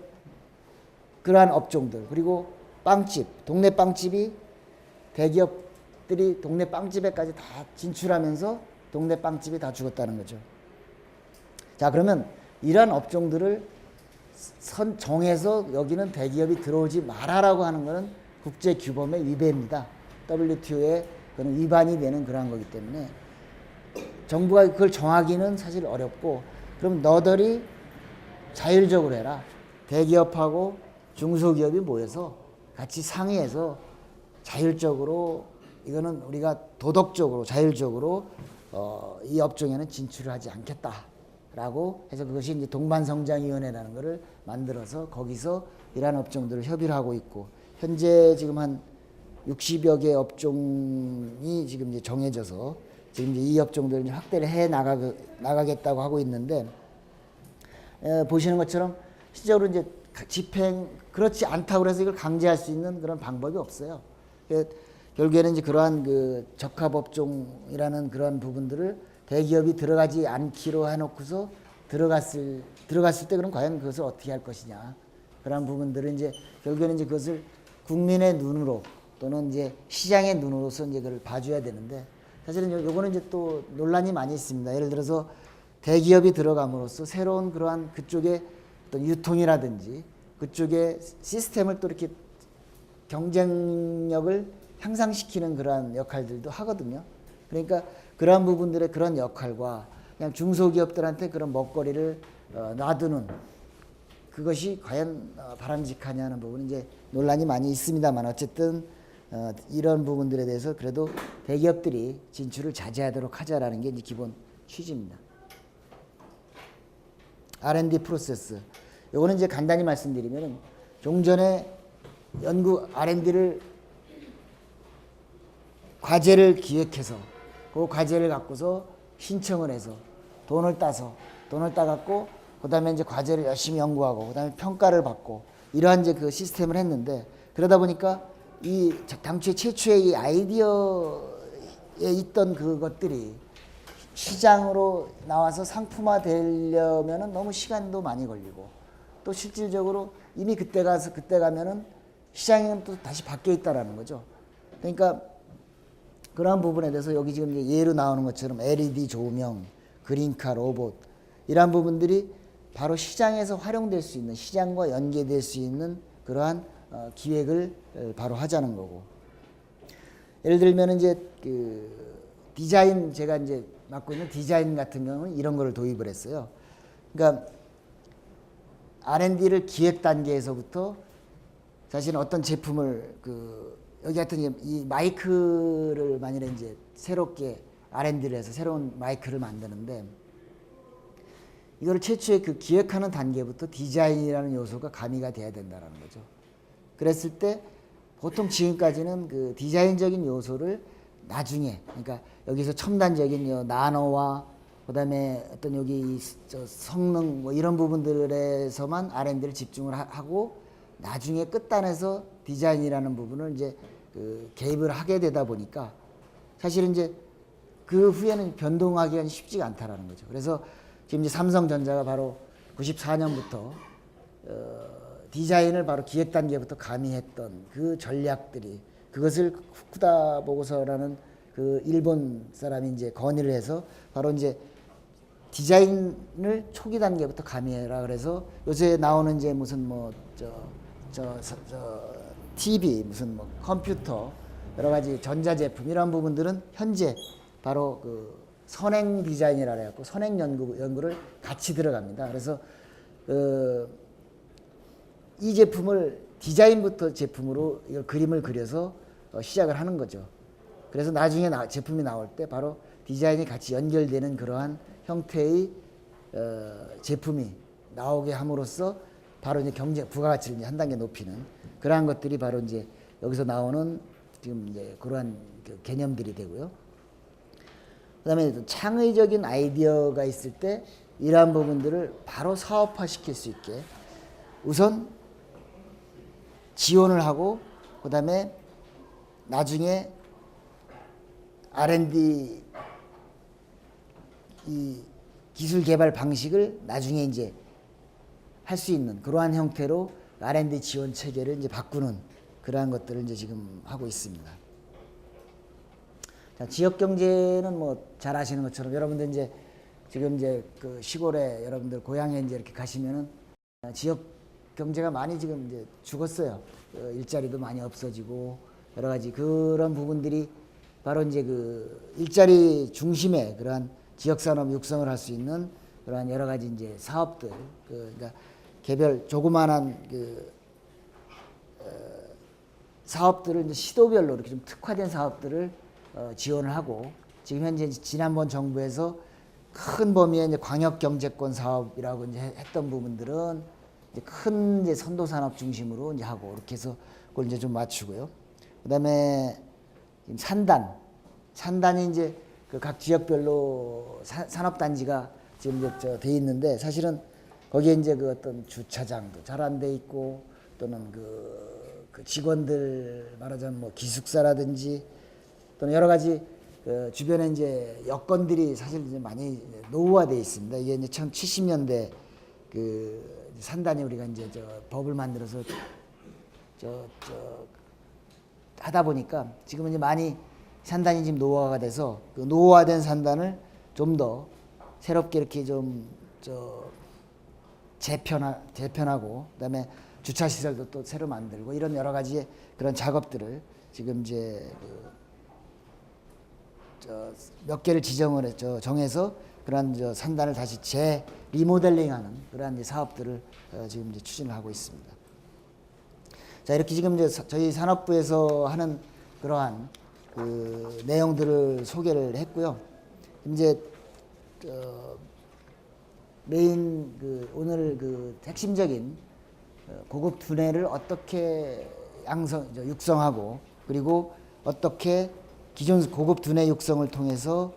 그러한 업종들, 그리고 빵집, 동네 빵집이 대기업들이 동네 빵집에까지 다 진출하면서 동네 빵집이 다 죽었다는 거죠. 자, 그러면 이러한 업종들을 정해서 여기는 대기업이 들어오지 말아라고 하는 것은 국제 규범의 위배입니다. WTO에 그런 위반이 되는 그러한 거기 때문에 정부가 그걸 정하기는 사실 어렵고, 그럼 너들이 자율적으로 해라. 대기업하고 중소기업이 모여서 같이 상의해서 자율적으로, 이거는 우리가 도덕적으로 자율적으로 이 업종에는 진출을 하지 않겠다라고 해서 그것이 이제 동반성장위원회라는 것을 만들어서 거기서 이러한 업종들을 협의를 하고 있고, 현재 지금 한 60여 개 업종이 지금 이제 정해져서 지금 이제 이 업종들을 확대를 해 나가겠다고 하고 있는데, 보시는 것처럼 실제로 이제 집행 그렇지 않다고 해서 이걸 강제할 수 있는 그런 방법이 없어요. 결국에는 이제 그러한 그 적합업종이라는 그러한 부분들을 대기업이 들어가지 않기로 해놓고서 들어갔을 때 그럼 과연 그것을 어떻게 할 것이냐, 그러한 부분들은 이제 결국에는 이제 그것을 국민의 눈으로 또는 이제 시장의 눈으로서 이제 그걸 봐줘야 되는데, 사실은 요거는 이제 또 논란이 많이 있습니다. 예를 들어서 대기업이 들어감으로써 새로운 그러한 그쪽의 어떤 유통이라든지 그쪽의 시스템을 또 이렇게 경쟁력을 향상시키는 그러한 역할들도 하거든요. 그러니까 그러한 부분들의 그런 역할과 그냥 중소기업들한테 그런 먹거리를 놔두는 그것이 과연 바람직하냐는 부분은 이제 논란이 많이 있습니다만, 어쨌든 이런 부분들에 대해서 그래도 대기업들이 진출을 자제하도록 하자라는 게 이제 기본 취지입니다. R&D 프로세스. 요거는 이제 간단히 말씀드리면 종전에 연구 R&D를 과제를 기획해서 그 과제를 갖고서 신청을 해서 돈을 따갖고 그다음에 이제 과제를 열심히 연구하고 그다음에 평가를 받고 이러한 이제 그 시스템을 했는데, 그러다 보니까 이 당초에 최초의 이 아이디어에 있던 그것들이 시장으로 나와서 상품화 되려면은 너무 시간도 많이 걸리고, 또 실질적으로 이미 그때 가면은 시장은 또 다시 바뀌어 있다라는 거죠. 그러니까 그러한 부분에 대해서 여기 지금 예로 나오는 것처럼 LED 조명, 그린카 로봇, 이러한 부분들이 바로 시장에서 활용될 수 있는, 시장과 연계될 수 있는 그러한 기획을 바로 하자는 거고, 예를 들면 이제 그 디자인, 제가 이제 맡고 있는 디자인 같은 경우는 이런 거를 도입을 했어요. 그러니까 R&D를 기획 단계에서부터 사실 어떤 제품을 여기 하여튼 이 마이크를 만일에 이제 새롭게 R&D를 해서 새로운 마이크를 만드는데, 이거를 최초에 그 기획하는 단계부터 디자인이라는 요소가 가미가 돼야 된다는 거죠. 그랬을 때 보통 지금까지는 그 디자인적인 요소를 나중에, 그러니까 여기서 첨단적인 나노와 그다음에 어떤 여기 성능 뭐 이런 부분들에서만 R&D를 집중을 하고 나중에 끝단에서 디자인이라는 부분을 이제 개입을 하게 되다 보니까 사실은 이제 그 후에는 변동하기가 쉽지가 않다라는 거죠. 그래서 지금 이제 삼성전자가 바로 94년부터 디자인을 바로 기획 단계부터 가미했던 그 전략들이, 그것을 후쿠다 보고서라는 그 일본 사람이 이제 건의를 해서 바로 이제 디자인을 초기 단계부터 가미해라. 그래서 요새 나오는 이제 무슨 뭐 TV, 무슨 뭐 컴퓨터, 여러 가지 전자제품 이런 부분들은 현재 바로 그 선행 디자인이라 해갖고 선행 연구를 같이 들어갑니다. 그래서 이 제품을 디자인부터 제품으로 이걸 그림을 그려서 시작을 하는 거죠. 그래서 나중에 제품이 나올 때 바로 디자인이 같이 연결되는 그러한 형태의 제품이 나오게 함으로써 바로 이제 부가가치를 한 단계 높이는 그러한 것들이 바로 이제 여기서 나오는 지금 이제 그러한 개념들이 되고요. 그다음에 창의적인 아이디어가 있을 때 이러한 부분들을 바로 사업화 시킬 수 있게 우선 지원을 하고, 그다음에 나중에 R&D 이 기술 개발 방식을 나중에 이제 할 수 있는 그러한 형태로 R&D 지원 체계를 이제 바꾸는 그러한 것들을 이제 지금 하고 있습니다. 자, 지역 경제는 뭐 잘 아시는 것처럼 여러분들 이제 지금 이제 그 시골에 여러분들 고향에 이제 이렇게 가시면은 지역 경제가 많이 지금 이제 죽었어요. 일자리도 많이 없어지고 여러 가지 그런 부분들이 바로 이제 그 일자리 중심의 그러한 지역 산업 육성을 할 수 있는 그러한 여러 가지 이제 사업들, 그러니까 개별 조그만한 그 사업들을 이제 시도별로 이렇게 좀 특화된 사업들을 지원을 하고 지금 현재 지난번 정부에서 큰 범위의 이제 광역 경제권 사업이라고 이제 했던 부분들은 이제 큰 이제 선도 산업 중심으로 이제 하고 이렇게 해서 그걸 이제 좀 맞추고요. 그다음에 산단이 이제 그 각 지역별로 산업 단지가 지금 이제 돼 있는데 사실은 거기에 이제 그 어떤 주차장도 잘 안 돼 있고 또는 그 직원들 말하자면 뭐 기숙사라든지 또는 여러 가지 그 주변에 이제 여건들이 사실 이제 많이 노후화돼 있습니다. 이게 이제 1970년대 그 산단이 우리가 이제 법을 만들어서 하다 보니까 지금은 이제 많이 산단이 지금 노후화가 돼서 그 노후화된 산단을 좀 더 새롭게 이렇게 좀 재편하고 그다음에 주차 시설도 또 새로 만들고 이런 여러 가지의 그런 작업들을 지금 이제 몇 개를 지정을 정해서 그러한 산단을 다시 리모델링하는 그러한 이제 사업들을 지금 이제 추진을 하고 있습니다. 자, 이렇게 지금 이제 저희 산업부에서 하는 그러한 그 내용들을 소개를 했고요. 이제 메인 오늘 핵심적인 고급 두뇌를 어떻게 육성하고 그리고 어떻게 기존 고급 두뇌 육성을 통해서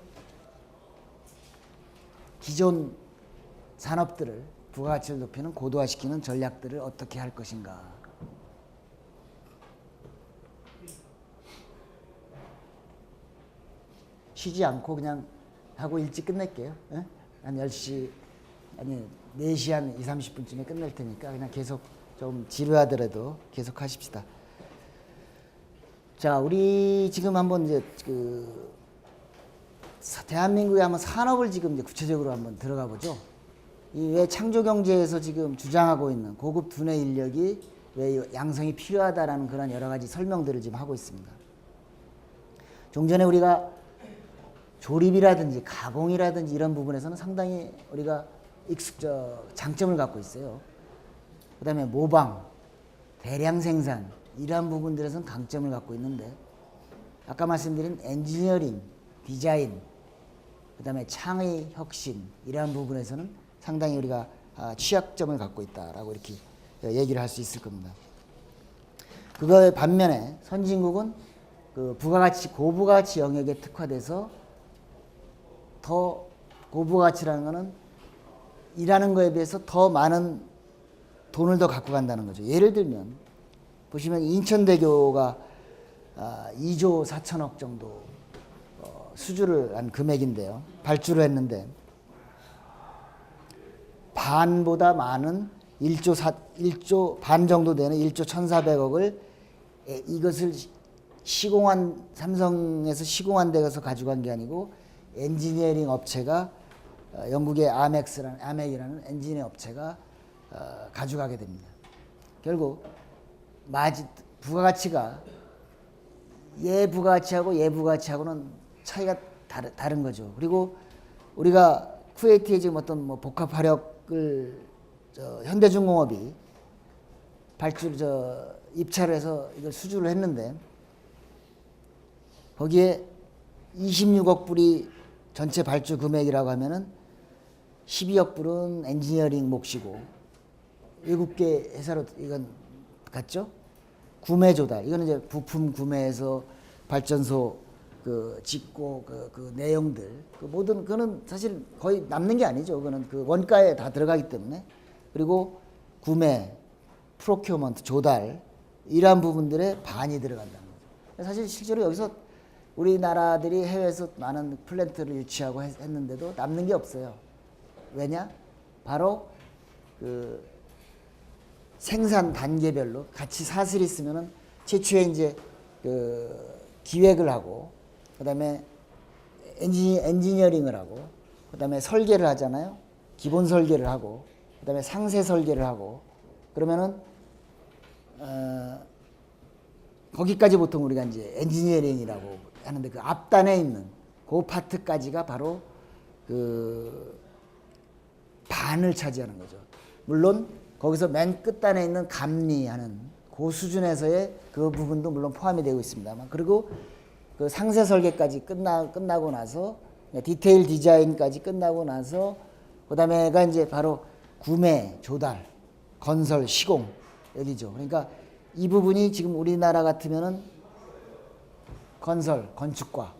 기존 산업들을 부가가치를 높이는 고도화시키는 전략들을 어떻게 할 것인가. 쉬지 않고 그냥 하고 일찍 끝낼게요. 에? 한 10시 아니 4시 한 2, 30분쯤에 끝낼 테니까 그냥 계속 좀 지루하더라도 계속 하십시다. 자, 우리 지금 한번 이제 대한민국의 한번 산업을 지금 이제 구체적으로 한번 들어가 보죠. 이 왜 창조 경제에서 지금 주장하고 있는 고급 두뇌 인력이 왜 양성이 필요하다라는 그런 여러 가지 설명들을 지금 하고 있습니다. 종전에 우리가 조립이라든지 가공이라든지 이런 부분에서는 상당히 우리가 장점을 갖고 있어요. 그 다음에 모방, 대량 생산 이러한 부분들에서는 강점을 갖고 있는데 아까 말씀드린 엔지니어링, 디자인, 그 다음에 창의 혁신 이러한 부분에서는 상당히 우리가 취약점을 갖고 있다라고 이렇게 얘기를 할 수 있을 겁니다. 그거의 반면에 선진국은 그 고부가치 영역에 특화돼서 더 고부가치라는 거는 일하는 거에 비해서 더 많은 돈을 더 갖고 간다는 거죠. 예를 들면 보시면 인천대교가 2조 4천억 정도 수주를 한 금액인데요. 발주를 했는데 반보다 많은 1조 반 정도 되는 1조 1,400억을 이것을 삼성에서 시공한 데가서 가져간 게 아니고 엔지니어링 업체가 영국의 아멕이라는 엔지니어 업체가 가져가게 됩니다. 결국 부가가치가 얘 부가가치하고는 차이가 다른 거죠. 그리고 우리가 쿠웨이트에 지금 어떤 복합 화력을 현대중공업이 입찰을 해서 이걸 수주를 했는데 거기에 26억 불이 전체 발주 금액이라고 하면은 12억 불은 엔지니어링 몫이고 외국계 회사로 이건 갔죠. 구매 조달 이거는 이제 부품 구매해서 발전소 짓고 그 내용들 모든 그거는 사실 거의 남는 게 아니죠. 그거는 그 원가에 다 들어가기 때문에 그리고 구매, 프로큐어먼트 조달 이러한 부분들에 반이 들어간다는 거죠. 사실 실제로 여기서 우리나라들이 해외에서 많은 플랜트를 유치하고 했는데도 남는 게 없어요. 왜냐? 바로 그 생산 단계별로 같이 사슬이 있으면은 최초에 이제 그 기획을 하고, 그다음에 엔지니어링을 하고, 그다음에 설계를 하잖아요. 기본 설계를 하고, 그다음에 상세 설계를 하고, 그러면은 거기까지 보통 우리가 이제 엔지니어링이라고 하는데, 그 앞단에 있는 그 파트까지가 바로 그 반을 차지하는 거죠. 물론 거기서 맨 끝단에 있는 감리하는 그 수준에서의 그 부분도 물론 포함이 되고 있습니다만, 그리고 그 상세 설계까지 끝나고 나서 디테일 디자인까지 끝나고 나서 그다음에가 이제 바로 구매, 조달, 건설, 시공 여기죠. 그러니까 이 부분이 지금 우리나라 같으면은 건설, 건축과,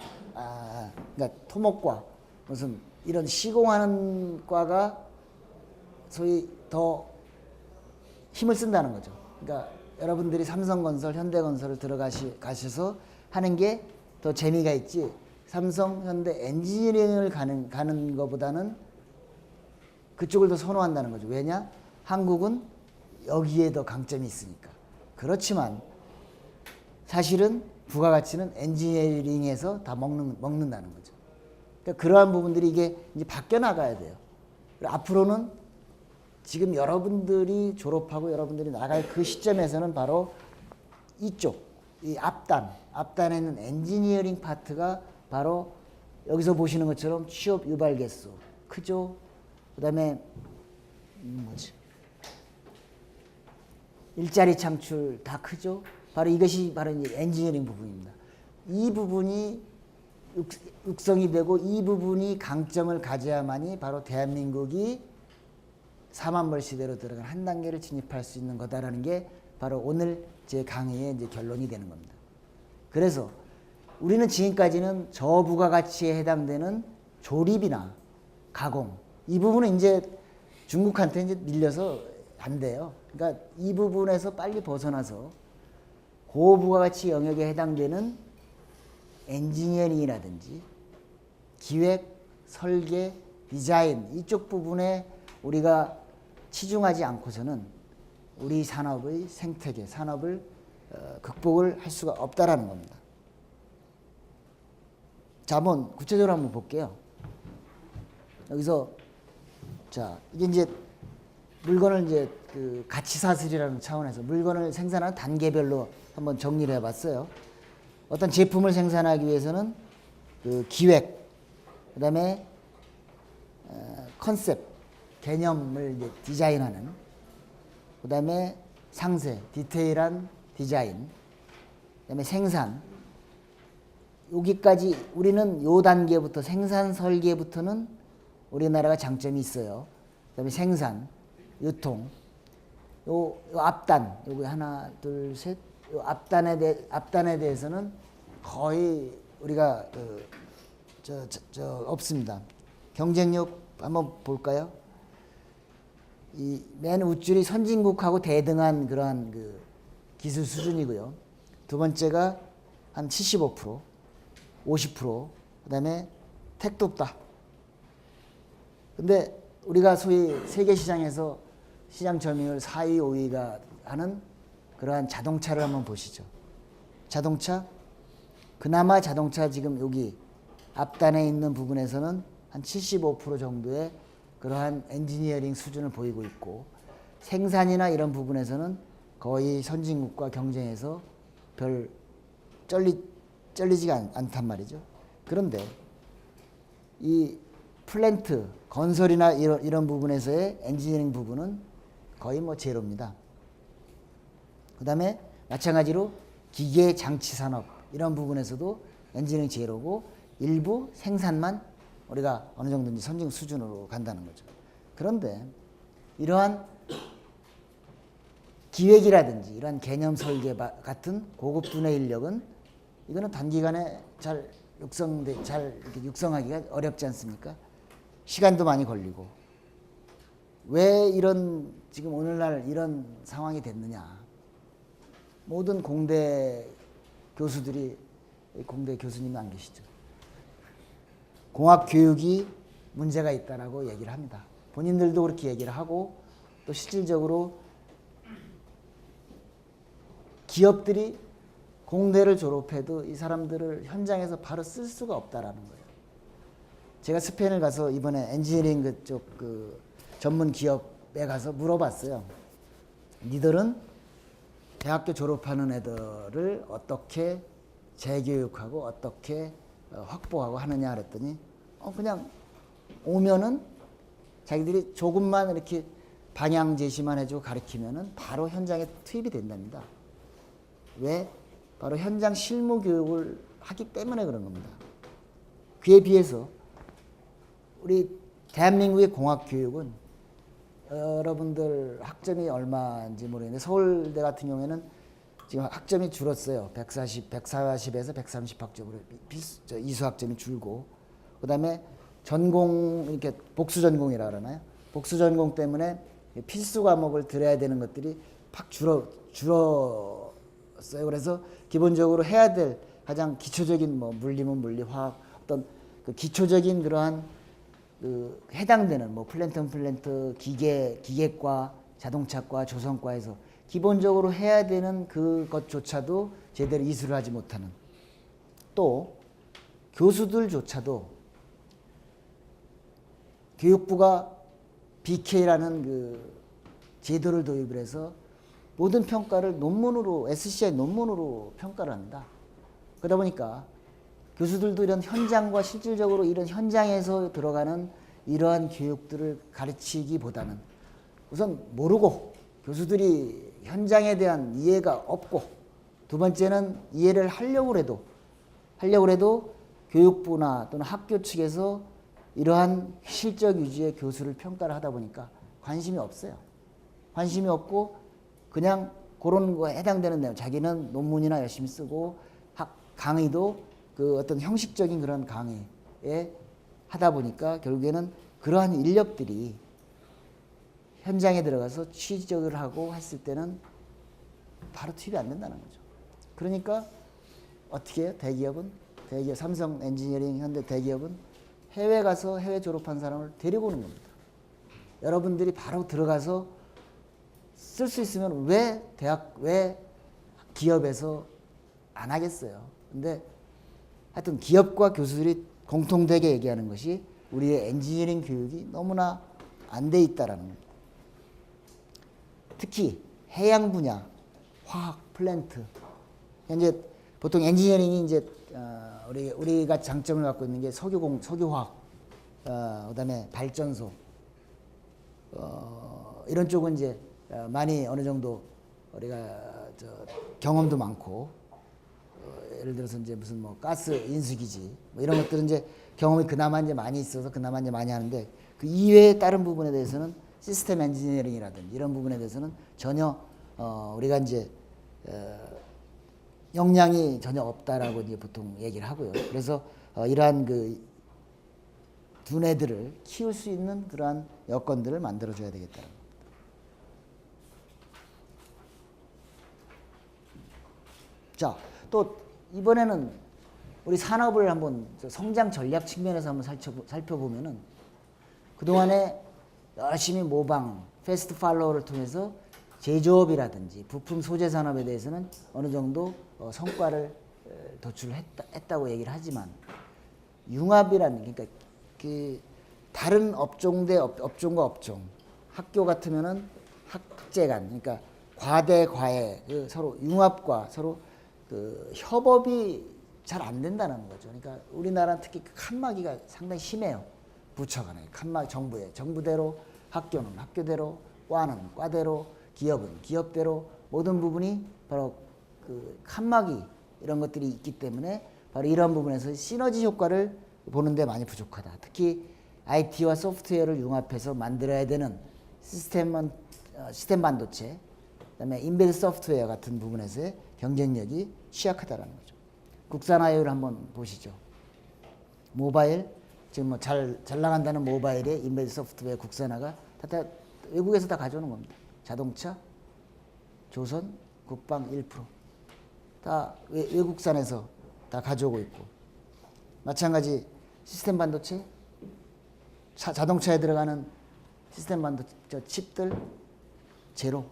그러니까 토목과 무슨 이런 시공하는 과가 소위 더 힘을 쓴다는 거죠. 그러니까 여러분들이 삼성건설, 현대건설을 가셔서 하는 게 더 재미가 있지, 삼성, 현대 엔지니어링을 가는 것보다는 그쪽을 더 선호한다는 거죠. 왜냐? 한국은 여기에 더 강점이 있으니까. 그렇지만 사실은 부가가치는 엔지니어링에서 다 먹는다는 거죠. 그러니까 그러한 부분들이 이게 이제 바뀌어 나가야 돼요. 앞으로는 지금 여러분들이 졸업하고 여러분들이 나갈 그 시점에서는 바로 이쪽, 이 앞단에 있는 엔지니어링 파트가 바로 여기서 보시는 것처럼 취업 유발 개수 크죠. 그다음에 일자리 창출 다 크죠. 바로 이것이 바로 이제 엔지니어링 부분입니다. 이 부분이 육성이 되고 이 부분이 강점을 가져야만이 바로 대한민국이 4만 벌 시대로 들어간 한 단계를 진입할 수 있는 거다라는 게 바로 오늘 제 강의의 이제 결론이 되는 겁니다. 그래서 우리는 지금까지는 저부가가치에 해당되는 조립이나 가공, 이 부분은 이제 중국한테 이제 밀려서 안 돼요. 그러니까 이 부분에서 빨리 벗어나서 고부가가치 영역에 해당되는 엔지니어링이라든지 기획, 설계, 디자인 이쪽 부분에 우리가 치중하지 않고서는 우리 산업의 생태계, 산업을 극복을 할 수가 없다라는 겁니다. 자, 한번 구체적으로 한번 볼게요. 여기서 자, 이게 이제 물건을 이제 그 가치 사슬이라는 차원에서 물건을 생산하는 단계별로 한번 정리를 해봤어요. 어떤 제품을 생산하기 위해서는 그 기획, 그다음에 컨셉, 개념을 이제 디자인하는, 그다음에 상세, 디테일한 디자인, 그다음에 생산. 여기까지 우리는 요 단계부터 생산 설계부터는 우리나라가 장점이 있어요. 그다음에 생산, 유통, 요 앞단, 요거 하나, 둘, 셋, 요 앞단에 대해서는 거의 우리가 없습니다. 경쟁력 한번 볼까요? 이 맨 우쭐이 선진국하고 대등한 그러한 그 기술 수준이고요. 두 번째가 한 75%, 50%, 그다음에 택도 없다. 근데 우리가 소위 세계 시장에서 시장 점유율 4위, 5위가 하는 그러한 자동차를 한번 보시죠. 자동차, 그나마 자동차 지금 여기 앞단에 있는 부분에서는 한 75% 정도의 그러한 엔지니어링 수준을 보이고 있고, 생산이나 이런 부분에서는 거의 선진국과 경쟁해서 별 쩔리지가 않단 말이죠. 그런데 이 플랜트, 건설이나 이런 부분에서의 엔지니어링 부분은 거의 뭐 제로입니다. 그 다음에 마찬가지로 기계 장치 산업 이런 부분에서도 엔지니어링 제로고, 일부 생산만 우리가 어느 정도 선진국 수준으로 간다는 거죠. 그런데 이러한 기획이라든지 이러한 개념 설계 같은 고급 두뇌 인력은 이거는 단기간에 잘 이렇게 육성하기가 어렵지 않습니까? 시간도 많이 걸리고. 왜 이런 지금 오늘날 이런 상황이 됐느냐? 모든 공대 교수들이 공대 교수님이 안 계시죠. 공학 교육이 문제가 있다라고 얘기를 합니다. 본인들도 그렇게 얘기를 하고 또 실질적으로 기업들이 공대를 졸업해도 이 사람들을 현장에서 바로 쓸 수가 없다라는 거예요. 제가 스페인을 가서 이번에 엔지니어링 그쪽 전문 기업에 가서 물어봤어요. 니들은 대학교 졸업하는 애들을 어떻게 재교육하고 어떻게 확보하고 하느냐 그랬더니 그냥 오면은 자기들이 조금만 이렇게 방향 제시만 해주고 가르치면은 바로 현장에 투입이 된답니다. 왜? 바로 현장 실무 교육을 하기 때문에 그런 겁니다. 그에 비해서 우리 대한민국의 공학 교육은 여러분들 학점이 얼마인지 모르겠는데 서울대 같은 경우에는 지금 학점이 줄었어요. 140에서 130 학점으로 이수 학점이 줄고 그다음에 전공 이렇게 복수 전공이라 그러나요? 복수 전공 때문에 필수 과목을 들어야 되는 것들이 팍 줄었어요. 그래서 기본적으로 해야 될 가장 기초적인 뭐 물리면 물리, 화학 어떤 그 기초적인 그러한 해당되는 뭐 플랜트 기계과 자동차과 조선과에서 기본적으로 해야 되는 그것조차도 제대로 이수를 하지 못하는 또 교수들조차도 교육부가 BK라는 그 제도를 도입을 해서 모든 평가를 논문으로 SCI 논문으로 평가를 합니다. 그러다 보니까 교수들도 이런 현장과 실질적으로 이런 현장에서 들어가는 이러한 교육들을 가르치기보다는 우선 모르고 교수들이 현장에 대한 이해가 없고 두 번째는 이해를 하려고 해도 교육부나 또는 학교 측에서 이러한 실적 위주의 교수를 평가를 하다 보니까 관심이 없어요. 관심이 없고 그냥 그런 거에 해당되는 내용 자기는 논문이나 열심히 쓰고 강의도 그 어떤 형식적인 그런 강의에 하다 보니까 결국에는 그러한 인력들이 현장에 들어가서 취직을 하고 했을 때는 바로 투입이 안 된다는 거죠. 그러니까 어떻게 해요? 대기업 삼성 엔지니어링 현대 대기업은 해외 가서 해외 졸업한 사람을 데리고 오는 겁니다. 여러분들이 바로 들어가서 쓸 수 있으면 왜 기업에서 안 하겠어요. 근데 하여튼 기업과 교수들이 공통되게 얘기하는 것이 우리의 엔지니어링 교육이 너무나 안 돼 있다라는 겁니다. 특히 해양 분야, 화학, 플랜트. 현재 보통 엔지니어링이 이제 우리가 장점을 갖고 있는 게 석유화학, 그다음에 발전소 이런 쪽은 이제 많이 어느 정도 우리가 경험도 많고 예를 들어서 이제 무슨 뭐 가스 인수기지 뭐 이런 것들은 이제 경험이 그나마 이제 많이 있어서 그나마 이제 많이 하는데 그 이외의 다른 부분에 대해서는 시스템 엔지니어링이라든지 이런 부분에 대해서는 전혀 우리가 이제 역량이 전혀 없다라고 이제 보통 얘기를 하고요. 그래서 이러한 그 두뇌들을 키울 수 있는 그러한 여건들을 만들어줘야 되겠다는 겁니다. 자, 또 이번에는 우리 산업을 한번 성장 전략 측면에서 한번 살펴보면은 그동안에 열심히 모방, 패스트 팔로우를 통해서 제조업이라든지 부품 소재 산업에 대해서는 어느 정도 성과를 도출했다고 얘기를 하지만 융합이라는 그러니까 그 다른 업종 대 업종과 업종 학교 같으면은 학제 간 그러니까 과대 과외 그 서로 융합과 서로 그 협업이 잘 안 된다는 거죠. 그러니까 우리나라는 특히 그 칸막이가 상당히 심해요. 부처 간에 칸막 정부대로 학교는 학교대로 과는 과대로 기업은 기업대로 모든 부분이 바로 그 칸막이 이런 것들이 있기 때문에 바로 이런 부분에서 시너지 효과를 보는데 많이 부족하다. 특히 IT와 소프트웨어를 융합해서 만들어야 되는 시스템 반도체, 그다음에 인베드 소프트웨어 같은 부분에서의 경쟁력이 취약하다라는 거죠. 국산화율 한번 보시죠. 모바일 지금 뭐 잘 나간다는 모바일의 인베드 소프트웨어 국산화가 다 외국에서 다 가져오는 겁니다. 자동차, 조선, 국방 1%. 다 외국산에서 다 가져오고 있고, 마찬가지 시스템 반도체, 자동차에 들어가는 시스템 반도체 칩들 제로.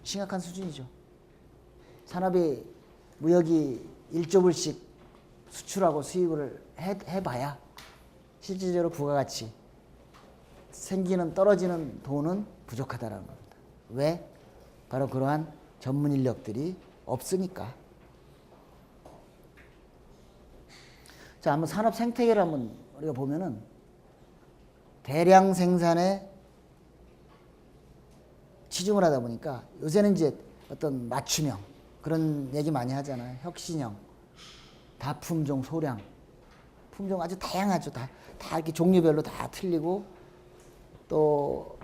심각한 수준이죠. 산업이 무역이 1조 불씩 수출하고 수입을 해봐야 실질적으로 부가가치 생기는 떨어지는 돈은 부족하다는 겁니다. 왜? 바로 그러한 전문 인력들이 없으니까. 자, 한번 산업 생태계를 한번 우리가 보면은 대량 생산에 치중을 하다 보니까 요새는 이제 어떤 맞춤형 그런 얘기 많이 하잖아요. 혁신형, 다품종, 소량, 품종 아주 다양하죠. 다 이렇게 종류별로 다 틀리고 또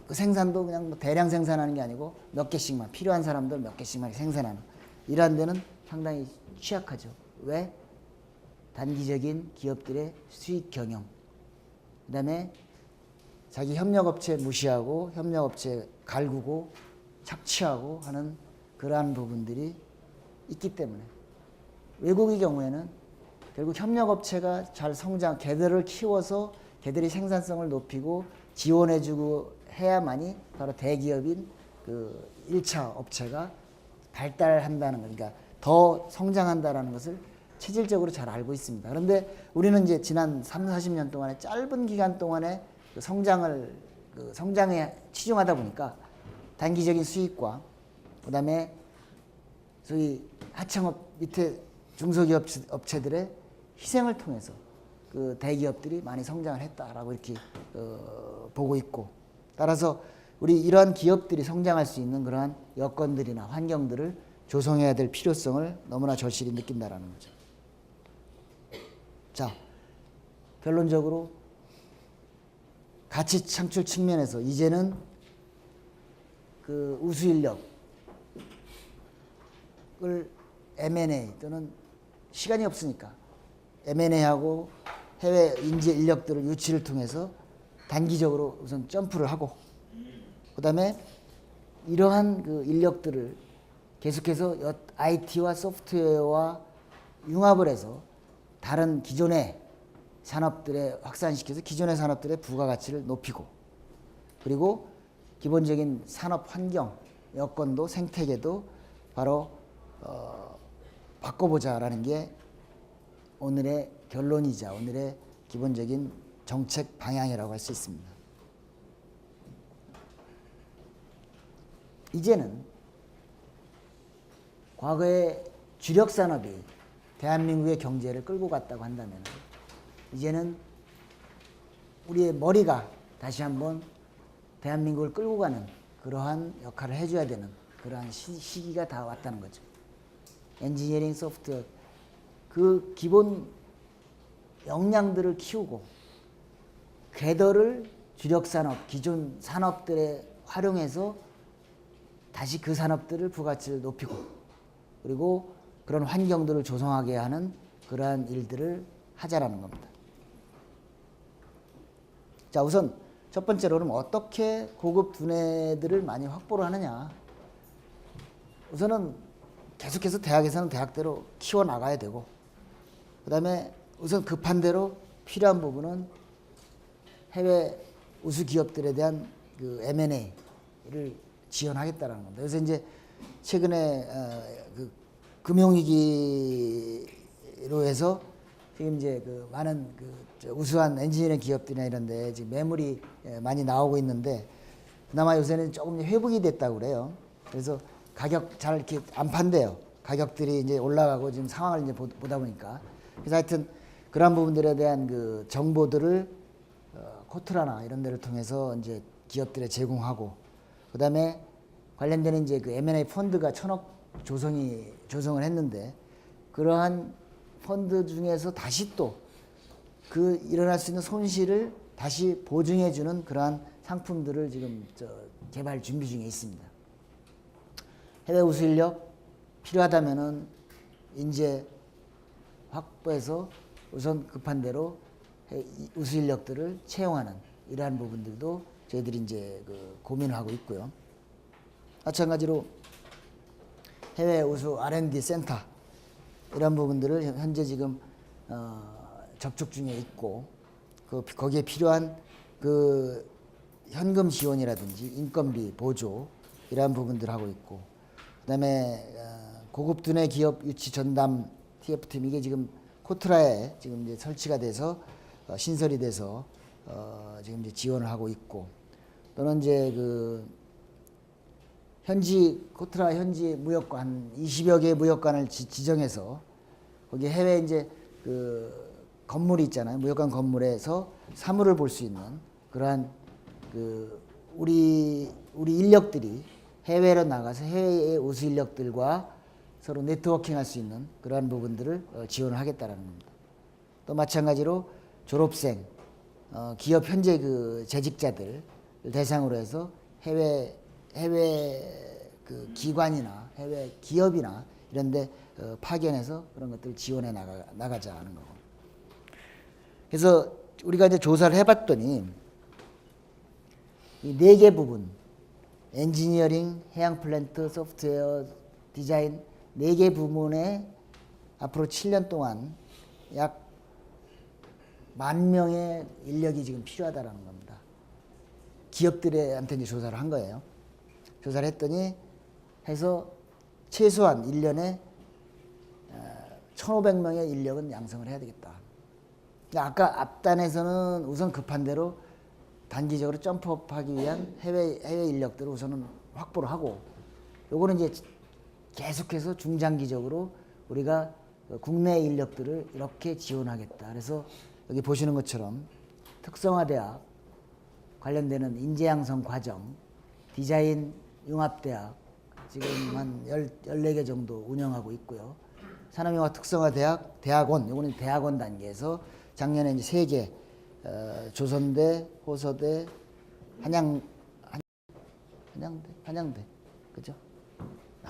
그 생산도 그냥 뭐 대량 생산하는 게 아니고 몇 개씩만 필요한 사람들 몇 개씩만 생산하는 이러한 데는 상당히 취약하죠. 왜? 단기적인 기업들의 수익 경영, 그다음에 자기 협력업체 무시하고 협력업체 갈구고 착취하고 하는 그러한 부분들이 있기 때문에 외국의 경우에는 결국 협력업체가 잘 성장, 걔들을 키워서 걔들이 생산성을 높이고 지원해주고 해야만이 바로 대기업인 그 1차 업체가 발달한다는 거, 그러니까 더 성장한다는 것을 체질적으로 잘 알고 있습니다. 그런데 우리는 이제 지난 30-40년 동안에 짧은 기간 동안에 그 성장에 치중하다 보니까 단기적인 수익과 그다음에 소위 하청업 밑에 중소기업 업체들의 희생을 통해서 그 대기업들이 많이 성장을 했다라고 이렇게 보고 있고, 따라서 우리 이러한 기업들이 성장할 수 있는 그러한 여건들이나 환경들을 조성해야 될 필요성을 너무나 절실히 느낀다라는 거죠. 자, 결론적으로 가치 창출 측면에서 이제는 그 우수 인력을 M&A 또는 시간이 없으니까 M&A하고 해외 인재 인력들을 유치를 통해서 단기적으로 우선 점프를 하고, 그 다음에 이러한 그 인력들을 계속해서 IT와 소프트웨어와 융합을 해서 다른 기존의 산업들에 확산시켜서 기존의 산업들의 부가가치를 높이고, 그리고 기본적인 산업 환경, 여건도 생태계도 바로 바꿔보자라는 게 오늘의 결론이자 오늘의 기본적인 정책 방향이라고 할 수 있습니다. 이제는 과거에 주력 산업이 대한민국의 경제를 끌고 갔다고 한다면 이제는 우리의 머리가 다시 한번 대한민국을 끌고 가는 그러한 역할을 해줘야 되는 그러한 시기가 다 왔다는 거죠. 엔지니어링 소프트웨어 그 기본 역량들을 키우고 궤도를 주력 산업, 기존 산업들에 활용해서 다시 그 산업들을 부가치를 높이고, 그리고 그런 환경들을 조성하게 하는 그러한 일들을 하자라는 겁니다. 자, 우선 첫 번째로 그럼 어떻게 고급 두뇌들을 많이 확보를 하느냐. 우선은 계속해서 대학에서는 대학대로 키워나가야 되고, 그 다음에 우선 급한 대로 필요한 부분은 해외 우수 기업들에 대한 그 M&A를 지원하겠다라는 겁니다. 그래서 이제 최근에 그 금융위기로 해서 지금 이제 그 많은 그 우수한 엔지니어링 기업들이나 이런데 지금 매물이 많이 나오고 있는데 그나마 요새는 조금 회복이 됐다고 그래요. 그래서 가격 잘 이렇게 안 판대요. 가격들이 이제 올라가고 지금 상황을 이제 보다 보니까. 그래서 하여튼 그런 부분들에 대한 그 정보들을 코트라나 이런 데를 통해서 이제 기업들에 제공하고, 그 다음에 관련되는 이제 그 M&A 펀드가 1,000억 조성을 했는데 그러한 펀드 중에서 다시 또 그 일어날 수 있는 손실을 다시 보증해주는 그러한 상품들을 지금 개발 준비 중에 있습니다. 해외 우수 인력 필요하다면은 인재 확보해서 우선 급한 대로 우수 인력들을 채용하는 이러한 부분들도 저희들이 이제 그 고민을 하고 있고요. 마찬가지로 해외 우수 R&D 센터 이런 부분들을 현재 지금 접촉 중에 있고 거기에 필요한 그 현금 지원이라든지 인건비 보조 이러한 부분들 하고 있고 그다음에 고급 두뇌 기업 유치 전담 TF팀 이게 지금 코트라에 지금 이제 설치가 돼서 신설이 돼서 지금 이제 지원을 하고 있고 또는 이제 그 코트라 현지 무역관 20여 개의 무역관을 지정해서 거기 해외 이제 그 건물이 있잖아요. 무역관 건물에서 사물을 볼 수 있는 그러한 그 우리 인력들이 해외로 나가서 해외의 우수 인력들과 서로 네트워킹할 수 있는 그러한 부분들을 지원을 하겠다라는 겁니다. 또 마찬가지로 졸업생, 기업 현재 그 재직자들 대상으로 해서 해외 그 기관이나 해외 기업이나 이런데 파견해서 그런 것들을 지원해 나가자 하는 거고. 그래서 우리가 이제 조사를 해봤더니 이 네 개 부분, 엔지니어링, 해양 플랜트, 소프트웨어, 디자인 네 개 부문에 앞으로 7년 동안 약 10,000명의 인력이 지금 필요하다라는 겁니다. 기업들한테 이제 조사를 한 거예요. 조사를 했더니 해서 최소한 1년에 1,500명의 인력은 양성을 해야 되겠다. 아까 앞단에서는 우선 급한 대로 단기적으로 점프업하기 위한 해외 인력들을 우선은 확보를 하고 요거는 이제 계속해서 중장기적으로 우리가 국내 인력들을 이렇게 지원하겠다. 그래서 여기 보시는 것처럼 특성화대학 관련되는 인재양성 과정, 디자인 융합대학 지금 한 14개 정도 운영하고 있고요. 산업융합 특성화대학, 대학원, 요거는 대학원 단계에서 작년에 이제 3개, 조선대, 호서대, 한양대, 그죠?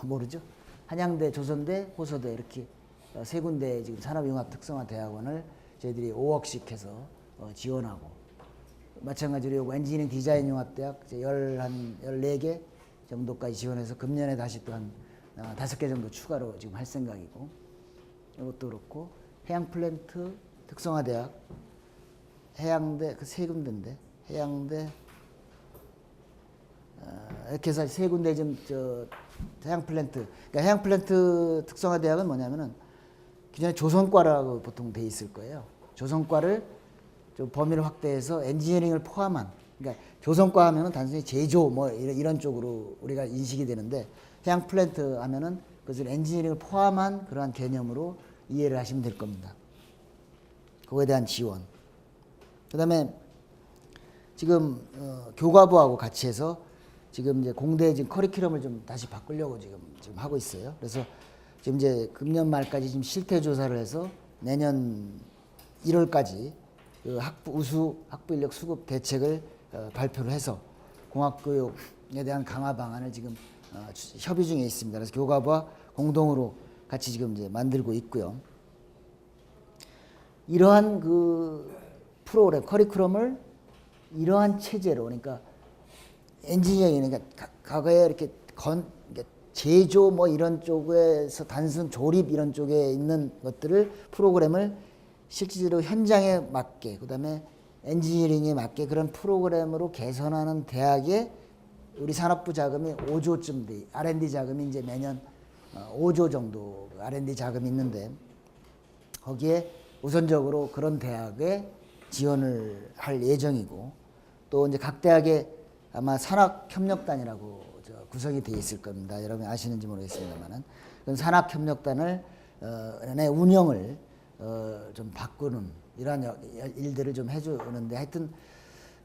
모르죠? 한양대, 조선대, 호서대 이렇게 세 군데 지금 산업융합 특성화대학원을 저희들이 5억씩 해서 지원하고 마찬가지로 요거 엔지니어링 디자인 융합대학 14개 정도까지 지원해서 금년에 다시 또 한 5개 정도 추가로 지금 할 생각이고 이것도 그렇고 해양 플랜트 특성화대학 해양대 그 세 군데인데 해양대 이렇게 해서 세 군데 지금 해양 플랜트 그러니까 해양 플랜트 특성화대학은 뭐냐면은 기존에 조선과라고 보통 돼 있을 거예요. 조선과를 좀 범위를 확대해서 엔지니어링을 포함한 그러니까 조선과 하면은 단순히 제조 뭐 이런 쪽으로 우리가 인식이 되는데 해양 플랜트 하면은 그것을 엔지니어링을 포함한 그러한 개념으로 이해를 하시면 될 겁니다. 그거에 대한 지원. 그다음에 지금 교과부하고 같이 해서 지금 이제 공대 지금 커리큘럼을 좀 다시 바꾸려고 지금 하고 있어요. 그래서 지금 이제 금년 말까지 지금 실태 조사를 해서 내년 1월까지 그 우수 학부 인력 수급 대책을 발표를 해서 공학교육에 대한 강화 방안을 지금 협의 중에 있습니다. 그래서 교과부와 공동으로 같이 지금 이제 만들고 있고요. 이러한 그 프로그램 커리큘럼을 이러한 체제로 그러니까 엔지니어링 그러니까 과거에 이렇게 제조 뭐 이런 쪽에서 단순 조립 이런 쪽에 있는 것들을 프로그램을 실질적으로 현장에 맞게 그다음에 엔지니어링에 맞게 그런 프로그램으로 개선하는 대학에 우리 산업부 자금이 5조쯤 돼 R&D 자금이 이제 매년 5조 정도 R&D 자금이 있는데 거기에 우선적으로 그런 대학에 지원을 할 예정이고 또 이제 각 대학에 아마 산학협력단이라고 구성이 되어 있을 겁니다. 여러분 아시는지 모르겠습니다만은 산학협력단을 운영을 좀 바꾸는 이러한 일들을 좀 해주는데 하여튼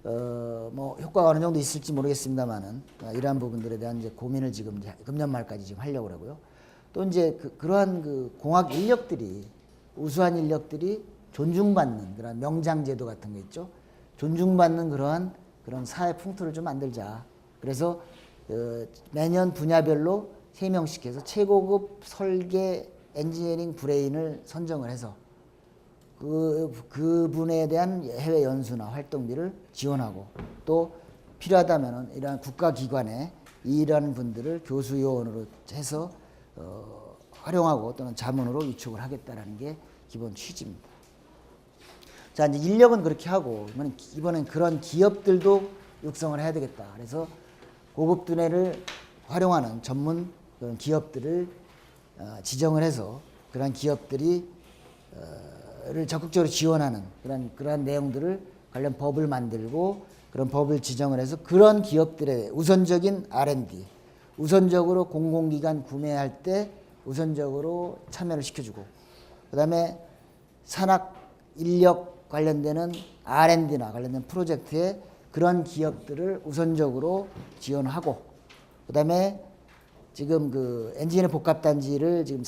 뭐 효과가 어느 정도 있을지 모르겠습니다만은 이러한 부분들에 대한 이제 고민을 지금 이제 금년 말까지 지금 하려고 하고요. 또 이제 그러한 그 공학 인력들이 우수한 인력들이 존중받는 그런 명장제도 같은 거 있죠. 존중받는 그런 사회 풍토를 좀 만들자. 그래서 매년 분야별로 3명씩 해서 최고급 설계 엔지니어링 브레인을 선정을 해서 그분에 대한 해외 연수나 활동비를 지원하고 또 필요하다면 이러한 국가기관에 이러한 분들을 교수 요원으로 해서 활용하고 또는 자문으로 위촉을 하겠다라는 게 기본 취지입니다. 자, 이제 인력은 그렇게 하고 이번엔 그런 기업들도 육성을 해야 되겠다. 그래서 고급 두뇌를 활용하는 전문 그런 기업들을 지정을 해서 그런 기업들이 를 적극적으로 지원하는 그러한 내용들을 관련 법을 만들고 그런 법을 지정을 해서 그런 기업들의 우선적인 R&D, 우선적으로 공공기관 구매할 때 우선적으로 참여를 시켜주고, 그 다음에 산학 인력 관련되는 R&D나 관련된 프로젝트에 그런 기업들을 우선적으로 지원하고, 그 다음에 지금 그 엔지니어 복합단지를 지금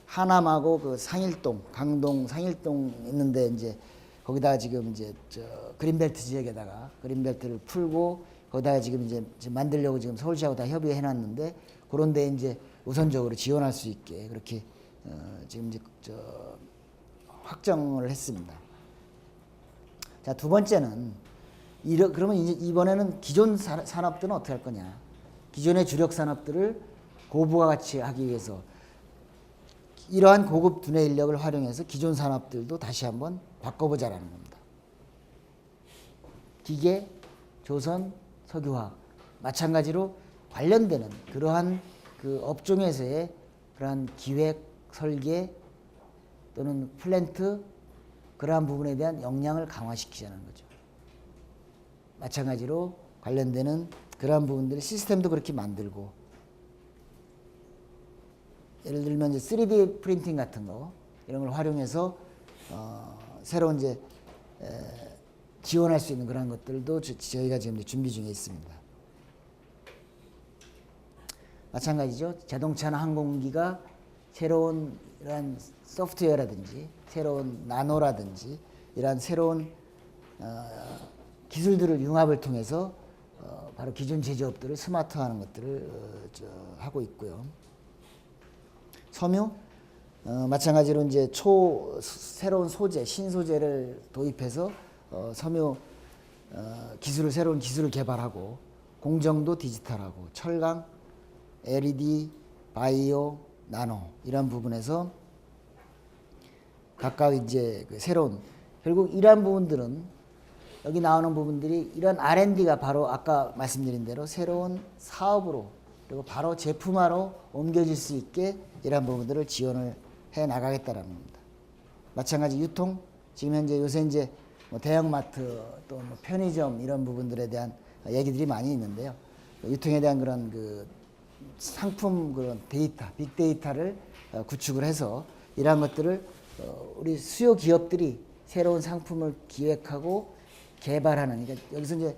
하남하고 그 상일동, 강동 상일동 있는데 이제 거기다가 지금 이제 그린벨트 지역에다가 그린벨트를 풀고 거기다가 지금 이제 만들려고 지금 서울시하고 다 협의해 놨는데 그런데 이제 우선적으로 지원할 수 있게 그렇게 지금 이제 확정을 했습니다. 자, 두 번째는 그러면 이제 이번에는 기존 산업들은 어떻게 할 거냐? 기존의 주력 산업들을 고부가 가치 하기 위해서 이러한 고급 두뇌 인력을 활용해서 기존 산업들도 다시 한번 바꿔보자라는 겁니다. 기계, 조선, 석유화학 마찬가지로 관련되는 그러한 그 업종에서의 그러한 기획, 설계 또는 플랜트 그러한 부분에 대한 역량을 강화시키자는 거죠. 마찬가지로 관련되는 그러한 부분들의 시스템도 그렇게 만들고, 예를 들면 이제 3D 프린팅 같은 거 이런 걸 활용해서 새로운 이제 지원할 수 있는 그런 것들도 저희가 지금 준비 중에 있습니다. 마찬가지죠. 자동차나 항공기가 새로운 이러한 소프트웨어라든지 새로운 나노라든지 이러한 새로운 기술들을 융합을 통해서 바로 기존 제조업들을 스마트화하는 것들을 하고 있고요. 섬유 마찬가지로 이제 새로운 소재, 신소재를 도입해서 섬유 새로운 기술을 개발하고 공정도 디지털하고 철강, LED, 바이오, 나노 이런 부분에서 각각 이제 그 새로운 결국 이러한 부분들은 여기 나오는 부분들이 이런 R&D가 바로 아까 말씀드린 대로 새로운 사업으로 그리고 바로 제품화로 옮겨질 수 있게 이러한 부분들을 지원을 해 나가겠다라는 겁니다. 마찬가지 유통 지금 현재 요새 이제 뭐 대형마트 또 뭐 편의점 이런 부분들에 대한 얘기들이 많이 있는데요. 유통에 대한 그런 그 상품 그런 데이터, 빅데이터를 구축을 해서 이러한 것들을 우리 수요 기업들이 새로운 상품을 기획하고 개발하는, 그러니까 여기서 이제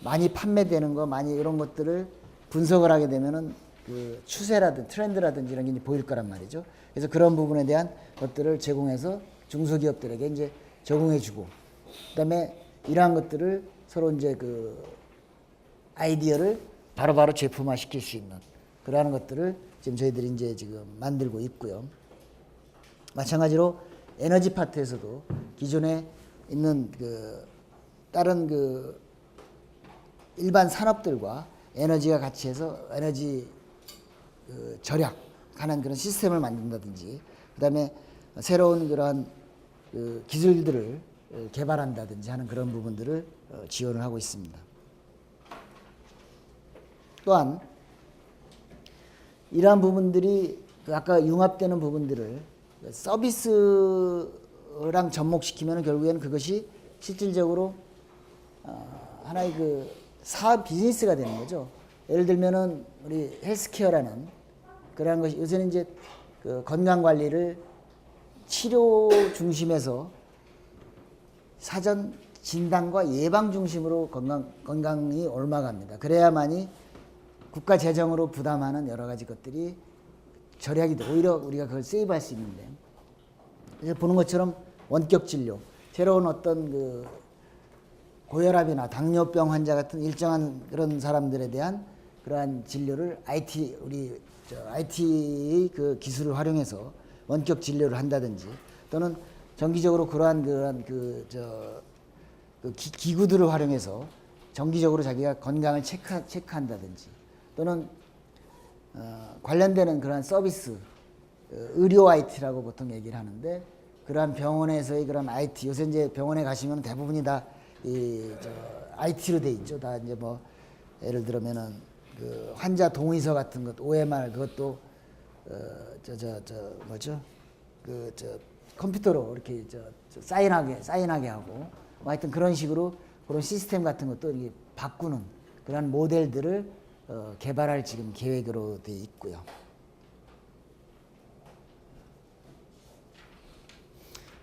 많이 판매되는 거, 많이 이런 것들을 분석을 하게 되면은 그 추세라든지 트렌드라든지 이런 게 이제 보일 거란 말이죠. 그래서 그런 부분에 대한 것들을 제공해서 중소기업들에게 이제 제공해주고, 그다음에 이러한 것들을 서로 이제 그 아이디어를 바로바로 제품화 시킬 수 있는 그러한 것들을 지금 저희들이 이제 지금 만들고 있고요. 마찬가지로 에너지 파트에서도 기존에 있는 그 다른 그 일반 산업들과 에너지가 같이 해서 에너지 그 절약하는 그런 시스템을 만든다든지, 그다음에 새로운 그러한 그 기술들을 개발한다든지 하는 그런 부분들을 지원을 하고 있습니다. 또한 이러한 부분들이 아까 융합되는 부분들을 서비스랑 접목시키면 결국에는 그것이 실질적으로 하나의 그 사업 비즈니스가 되는 거죠. 예를 들면은 우리 헬스케어라는 그러한 것이 요새는 이제 그 건강 관리를 치료 중심에서 사전 진단과 예방 중심으로 건강이 옮아갑니다. 그래야만이 국가 재정으로 부담하는 여러 가지 것들이 절약이 돼. 오히려 우리가 그걸 세이브할 수 있는데, 그래서 보는 것처럼 원격 진료, 새로운 어떤 그 고혈압이나 당뇨병 환자 같은 일정한 그런 사람들에 대한 그러한 진료를 IT 그 기술을 활용해서 원격 진료를 한다든지, 또는 정기적으로 그러한 기구들을 활용해서 정기적으로 자기가 건강을 체크한다든지, 또는 관련되는 그런 서비스, 의료 IT라고 보통 얘기를 하는데, 그러한 병원에서의 그런 IT, 요새 이제 병원에 가시면 대부분이 다 IT로 돼 있죠. 다 이제 뭐 예를 들면은 그 환자 동의서 같은 것, OMR 그것도 뭐죠? 컴퓨터로 이렇게 사인하게 하고, 뭐 하여튼 그런 식으로 그런 시스템 같은 것도 이렇게 바꾸는 그런 모델들을 개발할 지금 계획으로 돼 있고요.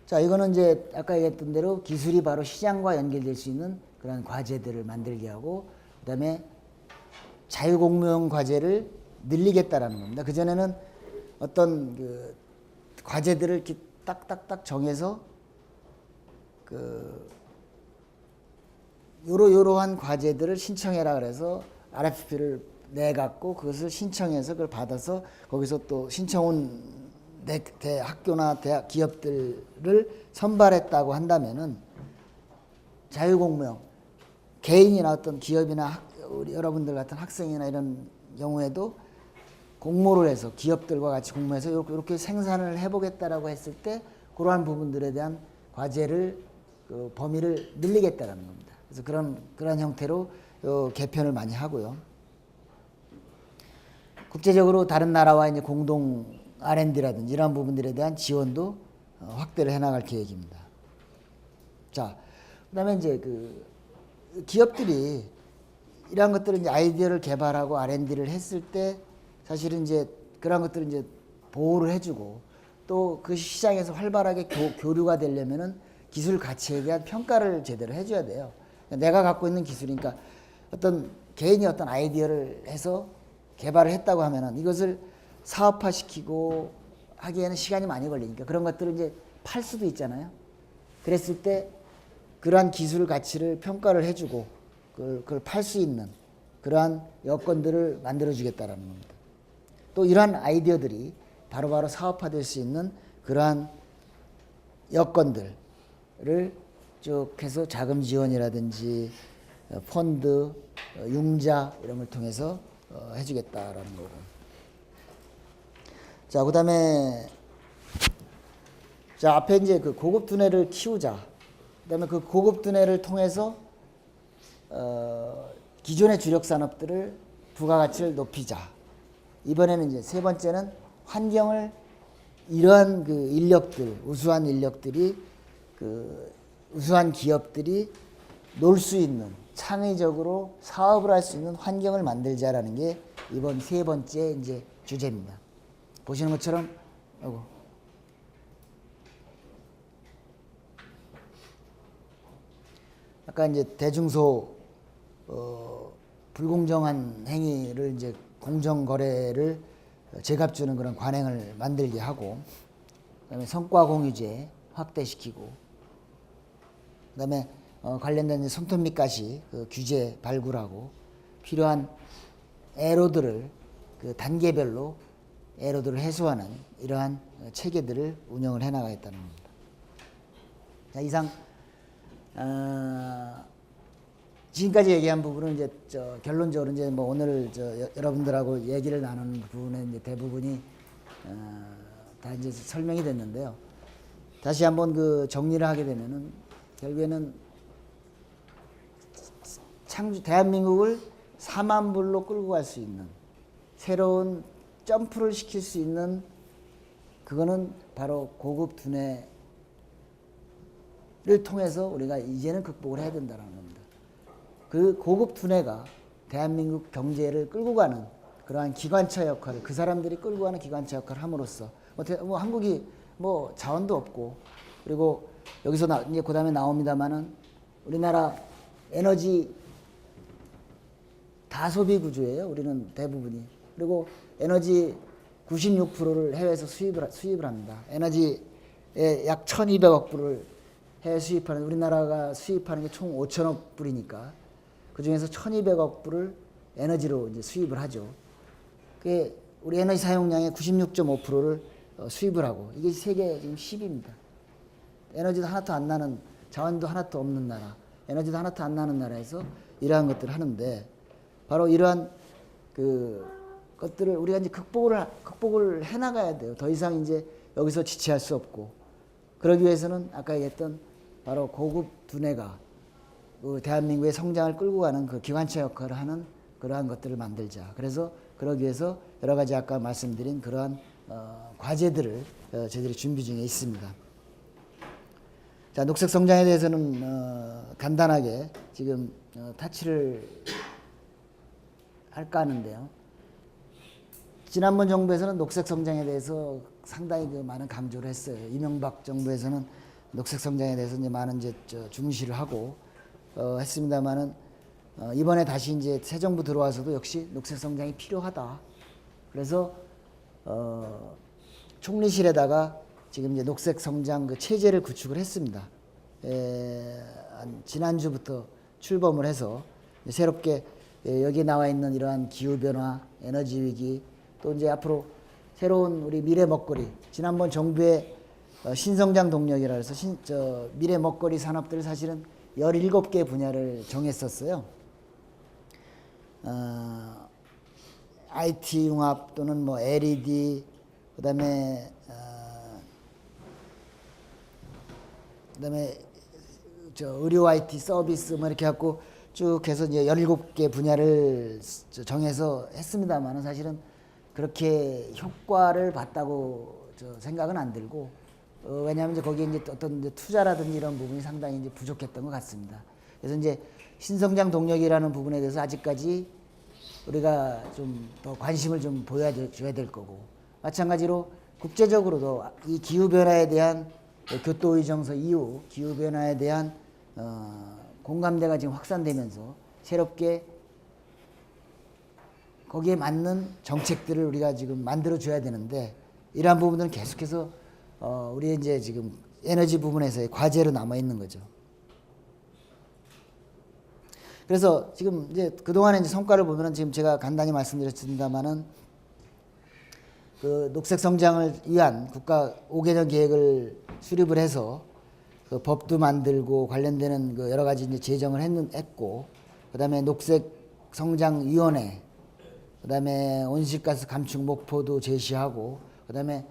자, 이거는 이제 아까 얘기했던 대로 기술이 바로 시장과 연결될 수 있는 그런 과제들을 만들게 하고, 그다음에 자유공무용 과제를 늘리겠다라는 겁니다. 그전에는 어떤 그 과제들을 이렇게 딱딱딱 정해서 요러한 과제들을 신청해라 그래서 RFP를 내갖고 그것을 신청해서 그걸 받아서 거기서 또 신청 온 학교나 대학 기업들을 선발했다고 한다면은 자유공무용 개인이나 어떤 기업이나 우리 여러분들 같은 학생이나 이런 경우에도 공모를 해서 기업들과 같이 공모해서 이렇게 생산을 해보겠다라고 했을 때 그러한 부분들에 대한 과제를 그 범위를 늘리겠다라는 겁니다. 그래서 그런 형태로 개편을 많이 하고요. 국제적으로 다른 나라와 이제 공동 R&D라든지 이런 부분들에 대한 지원도 확대를 해나갈 계획입니다. 자, 그다음에 이제 그 기업들이 이러한 것들을 이제 아이디어를 개발하고 R&D를 했을 때 사실은 이제 그런 것들을 이제 보호를 해주고 또 그 시장에서 활발하게 교류가 되려면은 기술 가치에 대한 평가를 제대로 해줘야 돼요. 내가 갖고 있는 기술이니까 어떤 개인이 어떤 아이디어를 해서 개발을 했다고 하면은 이것을 사업화시키고 하기에는 시간이 많이 걸리니까 그런 것들을 이제 팔 수도 있잖아요. 그랬을 때 그러한 기술 가치를 평가를 해주고 그걸 팔 수 있는 그러한 여건들을 만들어주겠다라는 겁니다. 또 이러한 아이디어들이 바로바로 사업화될 수 있는 그러한 여건들을 쭉 해서 자금 지원이라든지 펀드, 융자 이런 걸 통해서 해주겠다라는 거고. 자, 그다음에 자 앞에 이제 그 고급 두뇌를 키우자. 그다음에 그 고급 두뇌를 통해서 기존의 주력 산업들을 부가가치를 높이자. 이번에는 이제 세 번째는 환경을 이러한 그 인력들, 우수한 인력들이 그 우수한 기업들이 놀 수 있는 창의적으로 사업을 할 수 있는 환경을 만들자라는 게 이번 세 번째 이제 주제입니다. 보시는 것처럼 아까 이제 대중소 불공정한 행위를 이제 공정거래를 제값 주는 그런 관행을 만들게 하고, 그다음에 성과공유제 확대시키고, 그다음에 관련된 손톱 가시 그 규제 발굴하고 필요한 애로들을 그 단계별로 애로들을 해소하는 이러한 체계들을 운영을 해나가겠다는 겁니다. 자, 이상 지금까지 얘기한 부분은 이제 결론적으로 이제 뭐 오늘 여러분들하고 얘기를 나누는 부분의 이제 대부분이 다 이제 설명이 됐는데요. 다시 한번 그 정리를 하게 되면은 결국에는 대한민국을 4만 불로 끌고 갈 수 있는 새로운 점프를 시킬 수 있는 그거는 바로 고급 두뇌를 통해서 우리가 이제는 극복을 해야 된다는 겁니다. 그 고급 두뇌가 대한민국 경제를 끌고 가는 그러한 기관차 역할을 그 사람들이 끌고 가는 기관차 역할을 함으로써 뭐 한국이 뭐 자원도 없고 그리고 여기서 이제 그다음에 나옵니다만은 우리나라 에너지 다소비 구조예요. 우리는 대부분이. 그리고 에너지 96%를 해외에서 수입을 합니다. 에너지의 약 1,200억 불을 해외 수입하는 우리나라가 수입하는 게 총 5천억 불이니까 그 중에서 1,200억 불을 에너지로 이제 수입을 하죠. 그게 우리 에너지 사용량의 96.5%를 수입을 하고 이게 세계 지금 10위입니다. 에너지도 하나도 안 나는 자원도 하나도 없는 나라, 에너지도 하나도 안 나는 나라에서 이러한 것들을 하는데 바로 이러한 그 것들을 우리가 이제 극복을 해 나가야 돼요. 더 이상 이제 여기서 지체할 수 없고, 그러기 위해서는 아까 얘기했던 바로 고급 두뇌가 그 대한민국의 성장을 끌고 가는 그 기관차 역할을 하는 그러한 것들을 만들자. 그래서 그러기 위해서 여러 가지 아까 말씀드린 그러한 과제들을 저희들이 준비 중에 있습니다. 자, 녹색 성장에 대해서는 간단하게 지금 타치를 할까 하는데요. 지난번 정부에서는 녹색 성장에 대해서 상당히 그 많은 강조를 했어요. 이명박 정부에서는 녹색 성장에 대해서 이제 많은 이제 중시를 하고 했습니다만은 이번에 다시 이제 새 정부 들어와서도 역시 녹색 성장이 필요하다. 그래서 총리실에다가 지금 이제 녹색 성장 그 체제를 구축을 했습니다. 지난주부터 출범을 해서 새롭게 여기 나와 있는 이러한 기후 변화, 에너지 위기, 또 이제 앞으로 새로운 우리 미래 먹거리, 지난번 정부의 신성장 동력이라 해서 미래 먹거리 산업들 사실은 17개 분야를 정했었어요. IT 융합 또는 뭐 LED, 그다음에 의료 IT 서비스 뭐 이렇게 갖고 쭉 해서 이제 17개 분야를 정해서 했습니다만은 사실은 그렇게 효과를 봤다고 생각은 안 들고, 왜냐하면 이제 거기에 이제 어떤 이제 투자라든지 이런 부분이 상당히 이제 부족했던 것 같습니다. 그래서 이제 신성장 동력이라는 부분에 대해서 아직까지 우리가 좀 더 관심을 좀 보여줘야 될 거고, 마찬가지로 국제적으로도 이 기후 변화에 대한 교토 의정서 이후 기후 변화에 대한 공감대가 지금 확산되면서 새롭게 거기에 맞는 정책들을 우리가 지금 만들어 줘야 되는데, 이러한 부분들은 계속해서 우리 이제 지금 에너지 부분에서의 과제로 남아 있는 거죠. 그래서 지금 이제 그동안의 이제 성과를 보면은 지금 제가 간단히 말씀드렸습니다만은 그 녹색 성장을 위한 국가 5개년 계획을 수립을 해서 그 법도 만들고 관련되는 그 여러 가지 이제 제정을 했고, 그다음에 녹색 성장 위원회, 그다음에 온실가스 감축 목표도 제시하고, 그다음에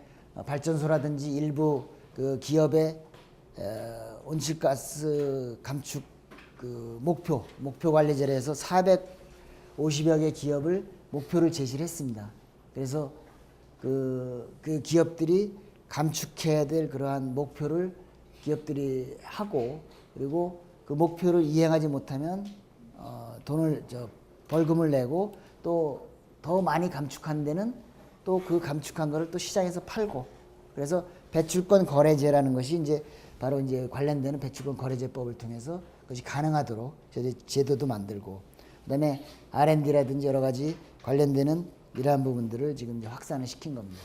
발전소라든지 일부 그 기업의 온실가스 감축 그 목표 관리제를 해서 450여 개 기업을 목표를 제시를 했습니다. 그래서 그 기업들이 감축해야 될 그러한 목표를 기업들이 하고, 그리고 그 목표를 이행하지 못하면 벌금을 내고, 또 더 많이 감축한 데는 또 그 감축한 거를 또 시장에서 팔고, 그래서 배출권 거래제라는 것이 이제 바로 이제 관련되는 배출권 거래제법을 통해서 그것이 가능하도록 제도도 만들고, 그다음에 R&D라든지 여러 가지 관련되는 이러한 부분들을 지금 이제 확산을 시킨 겁니다.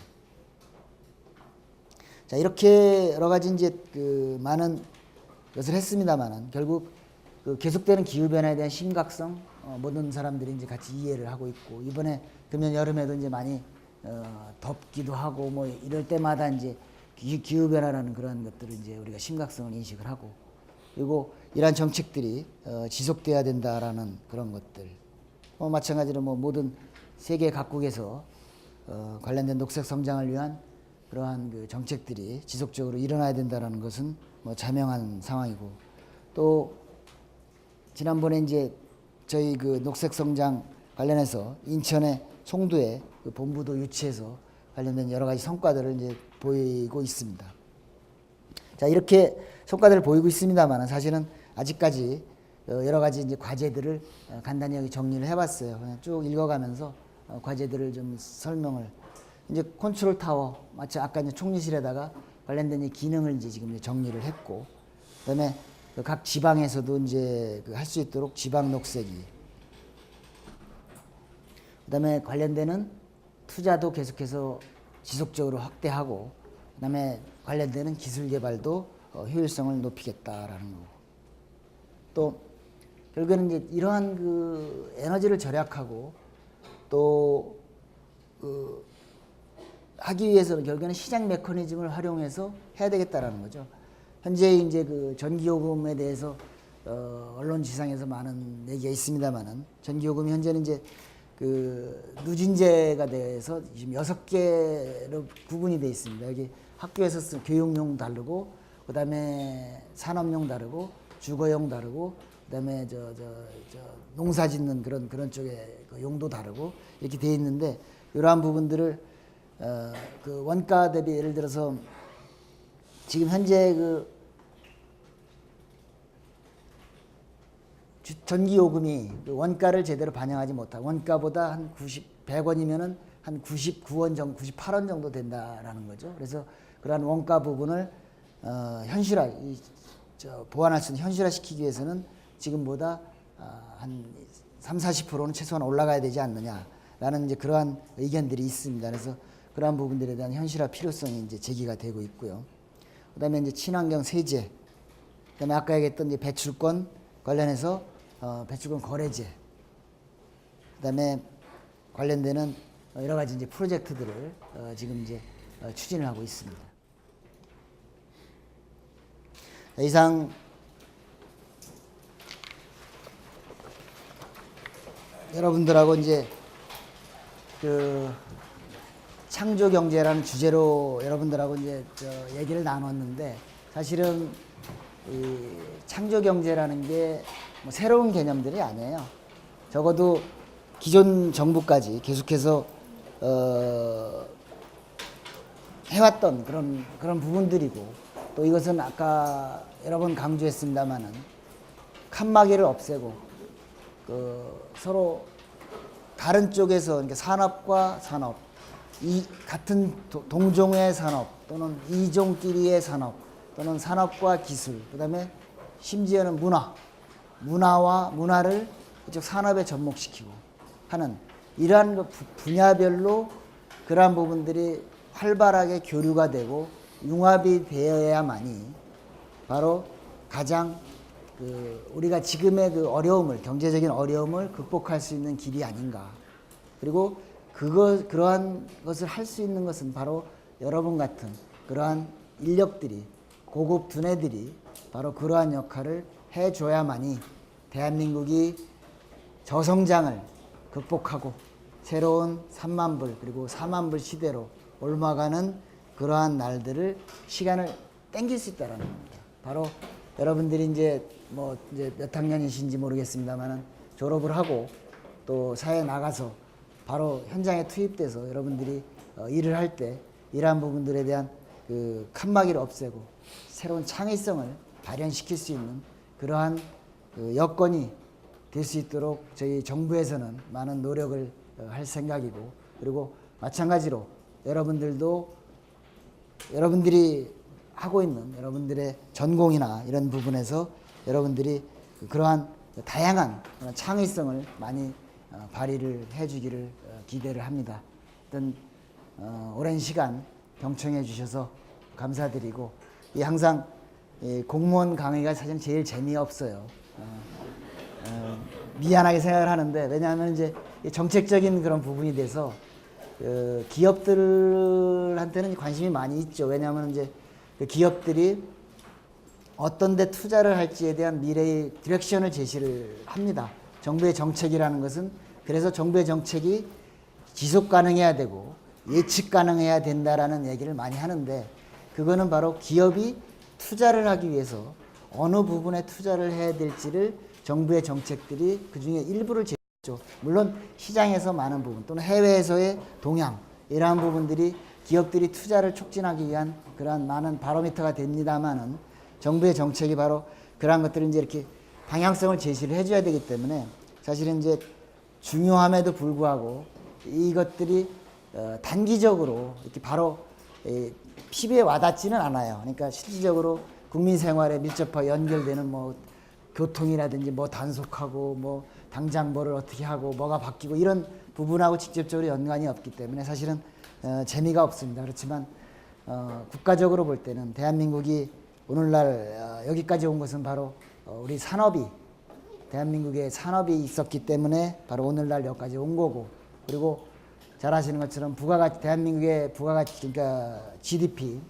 자, 이렇게 여러 가지 이제 그 많은 것을 했습니다만은 결국 그 계속되는 기후 변화에 대한 심각성 모든 사람들이 이제 같이 이해를 하고 있고, 이번에 금년 여름에도 이제 많이 덥기도 하고 뭐 이럴 때마다 이제 기후 변화라는 그런 것들을 이제 우리가 심각성을 인식을 하고, 그리고 이러한 정책들이 지속돼야 된다라는 그런 것들. 마찬가지로 뭐 모든 세계 각국에서 관련된 녹색 성장을 위한 그러한 그 정책들이 지속적으로 일어나야 된다라는 것은 뭐 자명한 상황이고, 또 지난번에 이제 저희 그 녹색 성장 관련해서 인천의 송도에 그 본부도 유치해서 관련된 여러 가지 성과들을 이제 보이고 있습니다. 자, 이렇게 성과들을 보이고 있습니다만 사실은 아직까지 여러 가지 이제 과제들을 간단히 여기 정리를 해봤어요. 그냥 쭉 읽어가면서 과제들을 좀 설명을, 이제 컨트롤 타워 마치 아까 이제 총리실에다가 관련된 기능을 이제 지금 정리를 했고, 그다음에 각 지방에서도 이제 할 수 있도록 지방 녹색이, 그다음에 관련되는 투자도 계속해서 지속적으로 확대하고, 그다음에 관련되는 기술 개발도 효율성을 높이겠다라는 거고, 또 결국에는 이제 이러한 그 에너지를 절약하고 또 하기 위해서는 결국에는 시장 메커니즘을 활용해서 해야 되겠다라는 거죠. 현재 이제 그 전기요금에 대해서 언론 지상에서 많은 얘기가 있습니다만은, 전기요금이 현재는 이제 그 누진제가 돼서 지금 6개로 구분이 되어 있습니다. 여기 학교에서 쓰는 교육용 다르고, 그다음에 산업용 다르고, 주거용 다르고, 그다음에 농사 짓는 그런 쪽에 그 용도 다르고 이렇게 되어 있는데, 이러한 부분들을 그 원가 대비 예를 들어서 지금 현재 그 전기 요금이 그 원가를 제대로 반영하지 못하고, 원가보다 한 100원이면은 한 99원 정도, 98원 정도 된다라는 거죠. 그래서 그러한 원가 부분을 보완할 수 있는 현실화시키기 위해서는 지금보다 한 30-40%는 최소한 올라가야 되지 않느냐라는 이제 그러한 의견들이 있습니다. 그래서 그러한 부분들에 대한 현실화 필요성이 이제 제기가 되고 있고요. 그다음에 이제 친환경 세제, 그다음에 아까 얘기했던 이제 배출권 관련해서 배출권 거래제, 그다음에 관련되는 여러 가지 이제 프로젝트들을 지금 이제 추진을 하고 있습니다. 이상 여러분들하고 이제 그 창조 경제라는 주제로 여러분들하고 이제 얘기를 나눴는데, 사실은 이 창조 경제라는 게 뭐 새로운 개념들이 아니에요. 적어도 기존 정부까지 계속해서 해왔던 그런 부분들이고, 또 이것은 아까 여러 번 강조했습니다마는 칸막이를 없애고 서로 다른 쪽에서, 그러니까 산업과 산업, 이 같은 동종의 산업 또는 이종끼리의 산업, 또는 산업과 기술, 그다음에 심지어는 문화와 문화를 그쪽 산업에 접목시키고 하는 이러한 분야별로 그러한 부분들이 활발하게 교류가 되고 융합이 되어야만이 바로 가장 우리가 지금의 그 어려움을, 경제적인 어려움을 극복할 수 있는 길이 아닌가. 그리고 그러한 것을 할 수 있는 것은 바로 여러분 같은 그러한 인력들이, 고급 두뇌들이 바로 그러한 역할을 해줘야만이 대한민국이 저성장을 극복하고 새로운 3만 불 그리고 4만 불 시대로 옮아가는 그러한 날들을, 시간을 땡길 수 있다는 겁니다. 바로 여러분들이 이제 몇 학년이신지 모르겠습니다만은 졸업을 하고 또 사회에 나가서 바로 현장에 투입돼서 여러분들이 일을 할 때 이러한 부분들에 대한 그 칸막이를 없애고 새로운 창의성을 발현시킬 수 있는 그러한 그 여건이 될 수 있도록 저희 정부에서는 많은 노력을 할 생각이고, 그리고 마찬가지로 여러분들도 여러분들이 하고 있는 여러분들의 전공이나 이런 부분에서 여러분들이 그러한 다양한 그런 창의성을 많이 발휘를 해주기를 기대를 합니다. 어떤 오랜 시간 경청해 주셔서 감사드리고, 항상 공무원 강의가 사실 제일 재미없어요. 미안하게 생각을 하는데, 왜냐하면 이제 정책적인 그런 부분이 돼서 기업들한테는 관심이 많이 있죠. 왜냐하면 이제 그 기업들이 어떤 데 투자를 할지에 대한 미래의 디렉션을 제시를 합니다. 정부의 정책이라는 것은, 그래서 정부의 정책이 지속 가능해야 되고 예측 가능해야 된다라는 얘기를 많이 하는데, 그거는 바로 기업이 투자를 하기 위해서 어느 부분에 투자를 해야 될지를 정부의 정책들이 그 중에 일부를 제시했죠. 물론 시장에서 많은 부분 또는 해외에서의 동향, 이러한 부분들이 기업들이 투자를 촉진하기 위한 그러한 많은 바로미터가 됩니다만은, 정부의 정책이 바로 그러한 것들을 이제 이렇게 방향성을 제시를 해줘야 되기 때문에, 사실은 이제 중요함에도 불구하고 이것들이 단기적으로 이렇게 바로 피부에 와닿지는 않아요. 그러니까 실질적으로 국민 생활에 밀접하게 연결되는 교통이라든지 단속하고 당장 뭐를 어떻게 하고 뭐가 바뀌고 이런 부분하고 직접적으로 연관이 없기 때문에 사실은 재미가 없습니다. 그렇지만 국가적으로 볼 때는 대한민국이 오늘날 여기까지 온 것은 바로 우리 산업이, 대한민국의 산업이 있었기 때문에 바로 오늘날 여기까지 온 거고, 그리고 잘 아시는 것처럼 부가가치, 대한민국의 부가가치, 그러니까 GDP의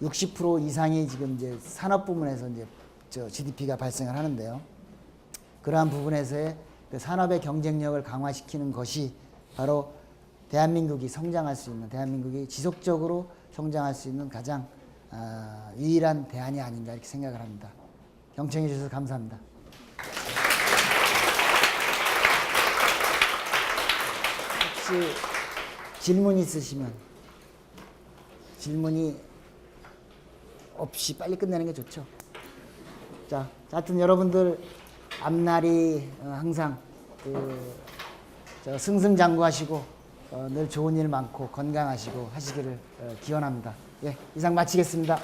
60% 이상이 지금 이제 산업 부문에서 이제 GDP가 발생을 하는데요. 그러한 부분에서의 그 산업의 경쟁력을 강화시키는 것이 바로 대한민국이 성장할 수 있는, 대한민국이 지속적으로 성장할 수 있는 가장 유일한 대안이 아닌가 이렇게 생각을 합니다. 경청해 주셔서 감사합니다. 혹시 질문 있으시면 질문이 없이 빨리 끝내는 게 좋죠. 자, 하여튼 여러분들 앞날이 항상 승승장구하시고 늘 좋은 일 많고 건강하시고 하시기를 기원합니다. 예, 이상 마치겠습니다.